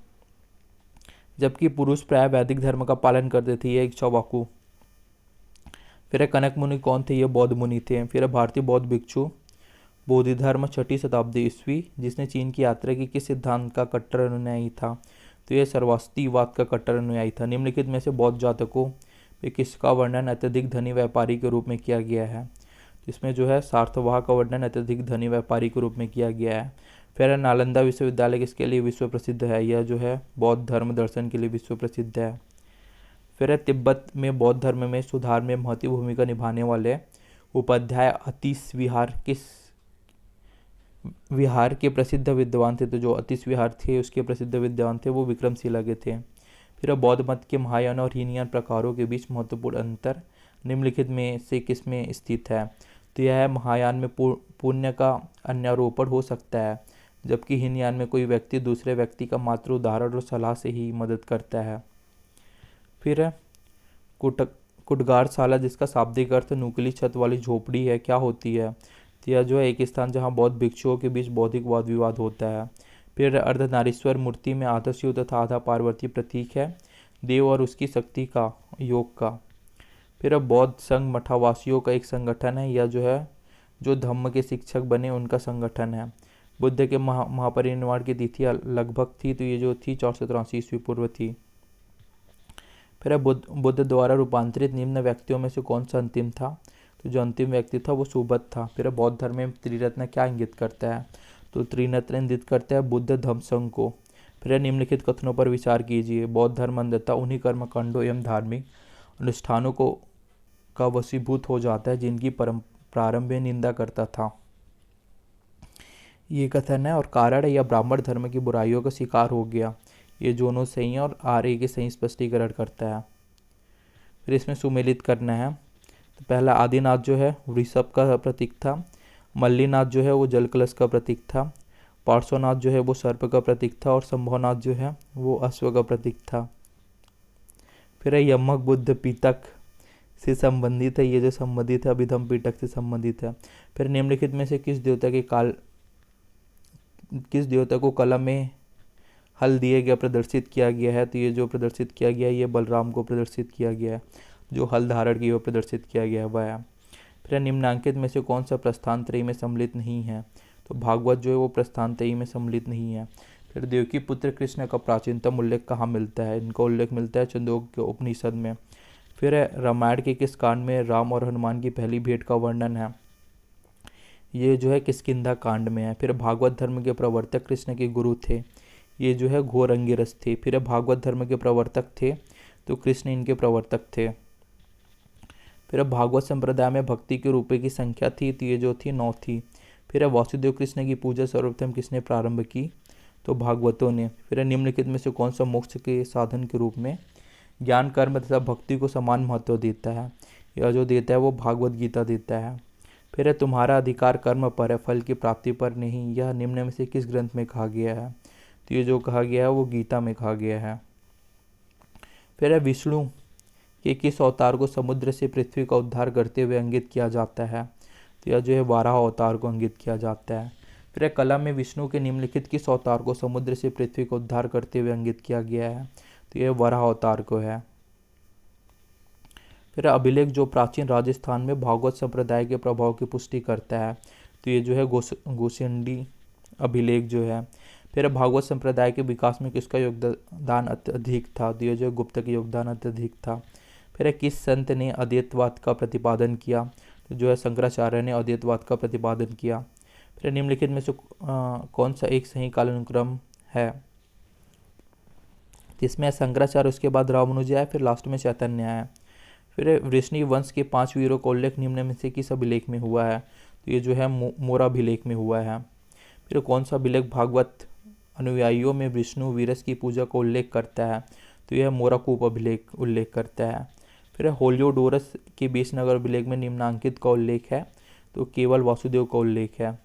जबकि पुरुष प्राय वैदिक धर्म का पालन करते थे? ये इक्ष्वाकु। फिर कनक मुनि कौन थे? ये बौद्ध मुनि थे। फिर भारतीय बौद्ध भिक्षु बोधि धर्म 6ठी शताब्दी ईस्वी जिसने चीन की यात्रा की किस सिद्धांत का कट्टर अनुयायी था? तो यह सर्वास्तिवाद का कट्टर अनुयायी था। निम्नलिखित में से बौद्ध जातकों पे किसका वर्णन अत्यधिक धनी व्यापारी के रूप में किया गया है? इसमें जो है सार्थवाह का वर्णन अत्यधिक धनी व्यापारी के रूप में किया गया है। फिर नालंदा विश्वविद्यालय किसके लिए विश्व प्रसिद्ध है? यह जो है बौद्ध धर्म दर्शन के लिए विश्व प्रसिद्ध है। फिर तिब्बत में बौद्ध धर्म में सुधार में महत्वपूर्ण भूमिका निभाने वाले उपाध्याय अतीश विहार किस विहार के प्रसिद्ध विद्वान थे? तो जो अतीश विहार थे उसके प्रसिद्ध विद्वान थे वो विक्रमशिला के थे। फिर बौद्ध मत के महायान और हीनयान प्रकारों के बीच महत्वपूर्ण अंतर निम्नलिखित में से किस में स्थित है? तो यह है महायान में पुण्य का अन्यारोपण हो सकता है जबकि हीनयान में कोई व्यक्ति दूसरे व्यक्ति का मात्र उदाहरण और सलाह से ही मदद करता है। फिर कुटगारशाला जिसका शाब्दिक अर्थ नुकीली छत वाली झोपड़ी है क्या होती है? तो यह जो है एक स्थान जहाँ बौद्ध भिक्षुओं के बीच बौद्धिक वाद विवाद होता है। फिर अर्धनारीश्वर मूर्ति में आधा शिव तथा आधा पार्वती प्रतीक है देव और उसकी शक्ति का योग का। फिर बौद्ध संघ मठावासियों का एक संगठन है, यह जो है जो धम्म के शिक्षक बने उनका संगठन है। बुद्ध के महापरिनिर्वाण की तिथि लगभग थी, तो ये जो थी 483 ईस्वी पूर्व थी। फिर बुद्ध द्वारा रूपांतरित निम्न व्यक्तियों में से कौन सा अंतिम था? तो जो अंतिम व्यक्ति था वो सुबत था। फिर बौद्ध धर्म में त्रिरत्न क्या इंगित करता है? तो त्रिरत्न इंगित करता है बुद्ध धम्म संघ को। फिर निम्नलिखित कथनों पर विचार कीजिए। बौद्ध धर्म अंधता उन्हीं कर्मकांडों एवं धार्मिक अनुष्ठानों को का वशीभूत हो जाता है जिनकी प्रारंभ में निंदा करता था। ये कथन है और कारण या ब्राह्मण धर्म की बुराइयों का शिकार हो गया। ये दोनों सही है और आर्य के सही स्पष्टीकरण करता है। फिर इसमें सुमेलित करना है। तो पहला आदिनाथ जो है वृषभ का प्रतीक था, मल्लीनाथ जो है वो जल कलश का प्रतीक था, पार्श्वनाथ जो है वो सर्प का प्रतीक था, और संभवनाथ जो है वो अश्व का प्रतीक था। फिर है यमक बुद्ध पीतक से संबंधित है, ये जो संबंधित है अभिधम पीटक से संबंधित है। फिर निम्नलिखित में से किस देवता को कला में हल दिए गया प्रदर्शित किया गया है? तो ये जो प्रदर्शित किया गया है ये बलराम को प्रदर्शित किया गया है, जो हल धारण की वो प्रदर्शित किया गया है वह है। फिर निम्नांकित में से कौन सा प्रस्थान त्रयी में सम्मिलित नहीं है? तो भागवत जो है वो प्रस्थान त्रयी में सम्मिलित नहीं है। फिर देवकी पुत्र कृष्ण का प्राचीनतम उल्लेख कहाँ मिलता है? इनका उल्लेख मिलता है छंदोग्य उपनिषद में। फिर रामायण के किस कांड में राम और हनुमान की पहली भेंट का वर्णन है? ये जो है किष्किंधा कांड में है। फिर भागवत धर्म के प्रवर्तक कृष्ण के गुरु थे, ये जो है घोर अंगिरस थे। फिर भागवत धर्म के प्रवर्तक थे तो कृष्ण इनके प्रवर्तक थे। फिर भागवत संप्रदाय में भक्ति के रूपे की संख्या थी, तो ये जो थी 9 थी। फिर वासुदेव कृष्ण की पूजा सर्वप्रथम किसने प्रारंभ की? तो भागवतों ने। फिर निम्नलिखित में से कौन सा मोक्ष के साधन के रूप में ज्ञान कर्म तथा भक्ति को समान महत्व देता है? यह जो देता है वो भागवत गीता देता है। फिर तुम्हारा अधिकार कर्म पर है, फल की प्राप्ति पर नहीं, यह निम्न में से किस ग्रंथ में कहा गया है? तो ये जो कहा गया है वो गीता में कहा गया है। फिर विष्णु के किस अवतार को समुद्र से पृथ्वी का उद्धार करते हुए अंकित किया जाता है? तो यह जो है वाराह अवतार को अंकित किया जाता है। फिर कला में विष्णु के निम्नलिखित किस अवतार को समुद्र से पृथ्वी का उद्धार करते हुए अंकित किया गया है? तो यह वराह अवतार को है। फिर अभिलेख जो प्राचीन राजस्थान में भागवत संप्रदाय के प्रभाव की पुष्टि करता है, तो ये जो है गोसिंडी अभिलेख जो है। फिर भागवत संप्रदाय के विकास में किसका योगदान अत्यधिक था? तो ये जो गुप्त का योगदान अत्यधिक था। फिर किस संत ने अद्वैतवाद का प्रतिपादन किया? तो जो है शंकराचार्य ने अद्वैतवाद का प्रतिपादन किया। फिर निम्नलिखित में से कौन सा एक सही कालानुक्रम है? जिसमें शंकराचार्य, उसके बाद रामानुज आया, फिर लास्ट में चैतन्य आया। फिर वृष्णि वंश के 5 वीरों का उल्लेख निम्न में से किस अभिलेख में हुआ है? तो ये जो है मोराभिलेख में हुआ है। फिर कौन सा अभिलेख भागवत अनुयायियों में विष्णु वीरस की पूजा का उल्लेख करता है? तो यह मोराकूप अभिलेख उल्लेख करता है। फिर होलियोडोरस के बेसनगर अभिलेख में निम्नांकित का उल्लेख है? तो केवल वासुदेव का उल्लेख है।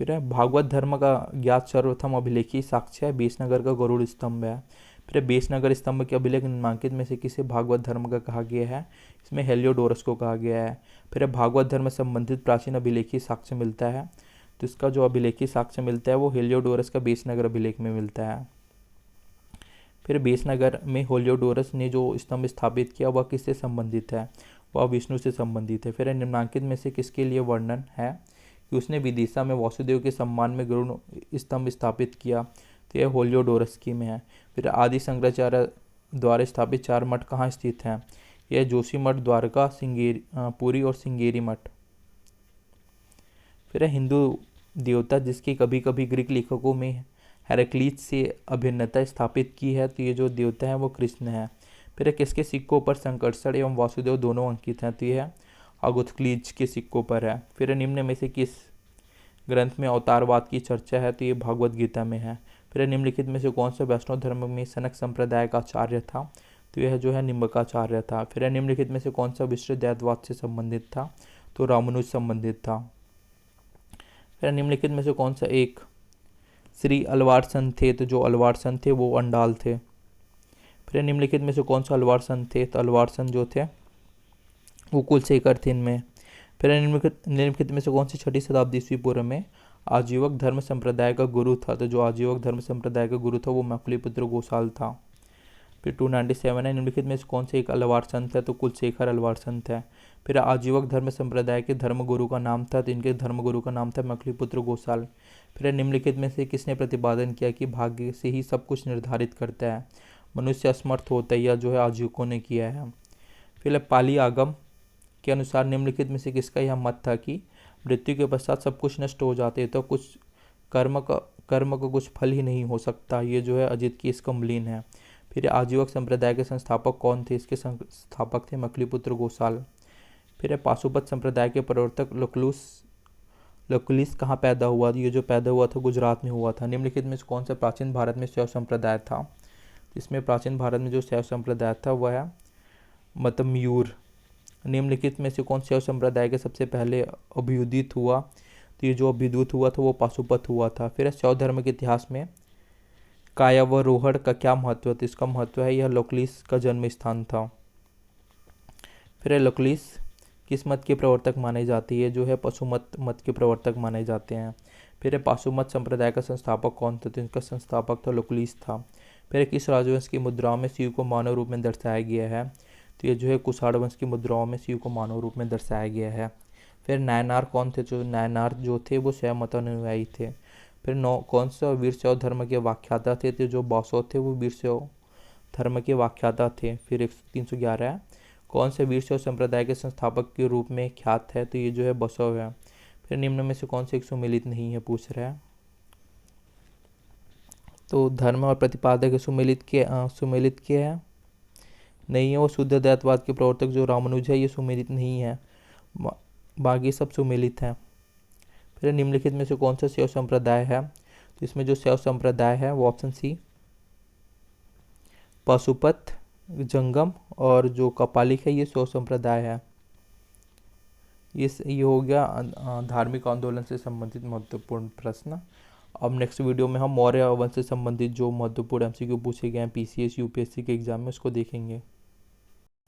फिर भागवत धर्म का ज्ञात सर्वप्रथम अभिलेखी साक्ष्य है बेसनगर का गरुड़ स्तंभ है। फिर बेसनगर स्तंभ के अभिलेख निम्नांकित में से किसे भागवत धर्म का कहा गया है? इसमें हेलियोडोरस को कहा गया है। फिर भागवत धर्म से संबंधित प्राचीन अभिलेखी साक्ष्य मिलता है, तो इसका जो अभिलेखी साक्ष्य मिलता है वो हेलियोडोरस का बेसनगर अभिलेख में मिलता है। फिर बेसनगर में हेलियोडोरस ने जो स्तंभ स्थापित किया वह किससे संबंधित है? वह विष्णु से संबंधित है। फिर निम्नांकित में से किसके लिए वर्णन है कि उसने विदिशा में वासुदेव के सम्मान में गरुड़ स्तंभ स्थापित किया? तो यह हेलियोडोरस की में है। फिर आदि शंकराचार्य द्वारा स्थापित 4 मठ कहाँ स्थित हैं? यह जोशी मठ, द्वारका, पुरी और सिंगेरी मठ। फिर हिंदू देवता जिसकी कभी कभी ग्रीक लेखकों में हेराक्लीस से अभिन्नता स्थापित की है, तो ये जो देवता है वो कृष्ण है। फिर किसके सिक्कों पर संकर्षण एवं वासुदेव दोनों अंकित हैं? तो यह अगुथक्लीज के सिक्कों पर है। फिर निम्न में से किस ग्रंथ में अवतारवाद की चर्चा है? तो ये भागवत गीता में है। फिर निम्नलिखित में से कौन सा वैष्णव धर्म में सनक संप्रदाय का आचार्य था? तो यह जो है निम्बकाचार्य था। फिर निम्नलिखित में से कौन सा विश्व दैववाद से संबंधित था? तो रामानुज संबंधित था। फिर निम्नलिखित में से कौन सा एक श्री अलवार संत थे? तो जो अलवार संत थे वो अंडाल थे। फिर निम्नलिखित में से कौन सा अलवार संत थे? तो अलवार संत जो थे वो कुलशेखर थे इनमें। फिर निम्नलिखित में से कौन सी 6ठी शताब्दी ईस्वी पूर्व में आजीवक धर्म संप्रदाय का गुरु था? तो जो आजीवक धर्म संप्रदाय का गुरु था वो मैथिलीपुत्र गोसाल था। फिर 297 है। निम्नलिखित में से कौन से एक अलवार संत है? तो कुलशेखर अलवार संत है। फिर आजीवक धर्म संप्रदाय के धर्मगुरु का नाम था, तो इनके धर्मगुरु का नाम था मैथिलीपुत्र गोसाल। फिर निम्नलिखित में से किसने प्रतिपादन किया कि भाग्य से ही सब कुछ निर्धारित करता है, मनुष्य असमर्थ होता है? यह जो है आजीवकों ने किया है। फिर पाली आगम के अनुसार निम्नलिखित में से किसका यह मत था कि मृत्यु के पश्चात सब कुछ नष्ट हो जाते, तो कुछ कर्म का कुछ फल ही नहीं हो सकता? ये जो है अजित की स्कम्बलीन है। फिर आजीवक संप्रदाय के संस्थापक कौन थे? इसके संस्थापक थे मैथिलीपुत्र गोसाल। फिर पाशुपत संप्रदाय के प्रवर्तक लकुलिस कहाँ पैदा हुआ? ये जो पैदा हुआ था गुजरात में हुआ था। निम्नलिखित में से कौन सा प्राचीन भारत में शैव संप्रदाय था? जिसमें प्राचीन भारत में जो शैव संप्रदाय था वह है मतमयूर। निम्नलिखित में से कौन शैव संप्रदाय के सबसे पहले अभ्युदित हुआ? तो ये जो अभ्युदित हुआ था वो पाशुपत हुआ था। फिर शैव धर्म के इतिहास में कायावरोहण का क्या महत्व है? तो इसका महत्व है यह लौक्लिस का जन्म स्थान था। फिर लौक्लिस किस मत के प्रवर्तक माने जाती है? जो है पशुमत मत के प्रवर्तक माने जाते हैं। फिर पाशुमत संप्रदाय का संस्थापक कौन था? तो इनका संस्थापक तो लौक्लिस था। फिर किस राजवंश की मुद्राओं में शिव को मानव रूप में दर्शाया गया है? तो ये जो है कुषाण वंश की मुद्राओं में शिव को मानव रूप में दर्शाया गया है। फिर नायनार कौन थे? जो नायनार जो थे वो शैव मतानुयायी थे। फिर कौन सा वीर शैव धर्म के व्याख्याता थे? तो जो बसव थे वो वीर शैव धर्म के व्याख्याता थे। फिर 311 है, कौन से वीर शैव संप्रदाय के संस्थापक के रूप में ख्यात है? तो ये जो है बसव है। फिर निम्न में से कौन से एक सुमेलित नहीं है पूछ रहा है? तो धर्म और प्रतिपादक सुमेलित के है नहीं है। वो शुद्ध दैतवाद के प्रवर्तक जो रामानुज है ये सुमेलित नहीं है, बाकी सब सुमेलित हैं। फिर निम्नलिखित में से कौन सा शैव संप्रदाय है? तो इसमें जो शैव संप्रदाय है वो ऑप्शन सी पाशुपत, जंगम और जो कपालिक है ये शैव संप्रदाय है। ये हो गया धार्मिक आंदोलन से संबंधित महत्वपूर्ण प्रश्न। अब नेक्स्ट वीडियो में हम मौर्य वंश से संबंधित जो महत्वपूर्ण एमसीक्यू पूछे गए हैं पीसीएस यूपीएससी के एग्जाम में उसको देखेंगे।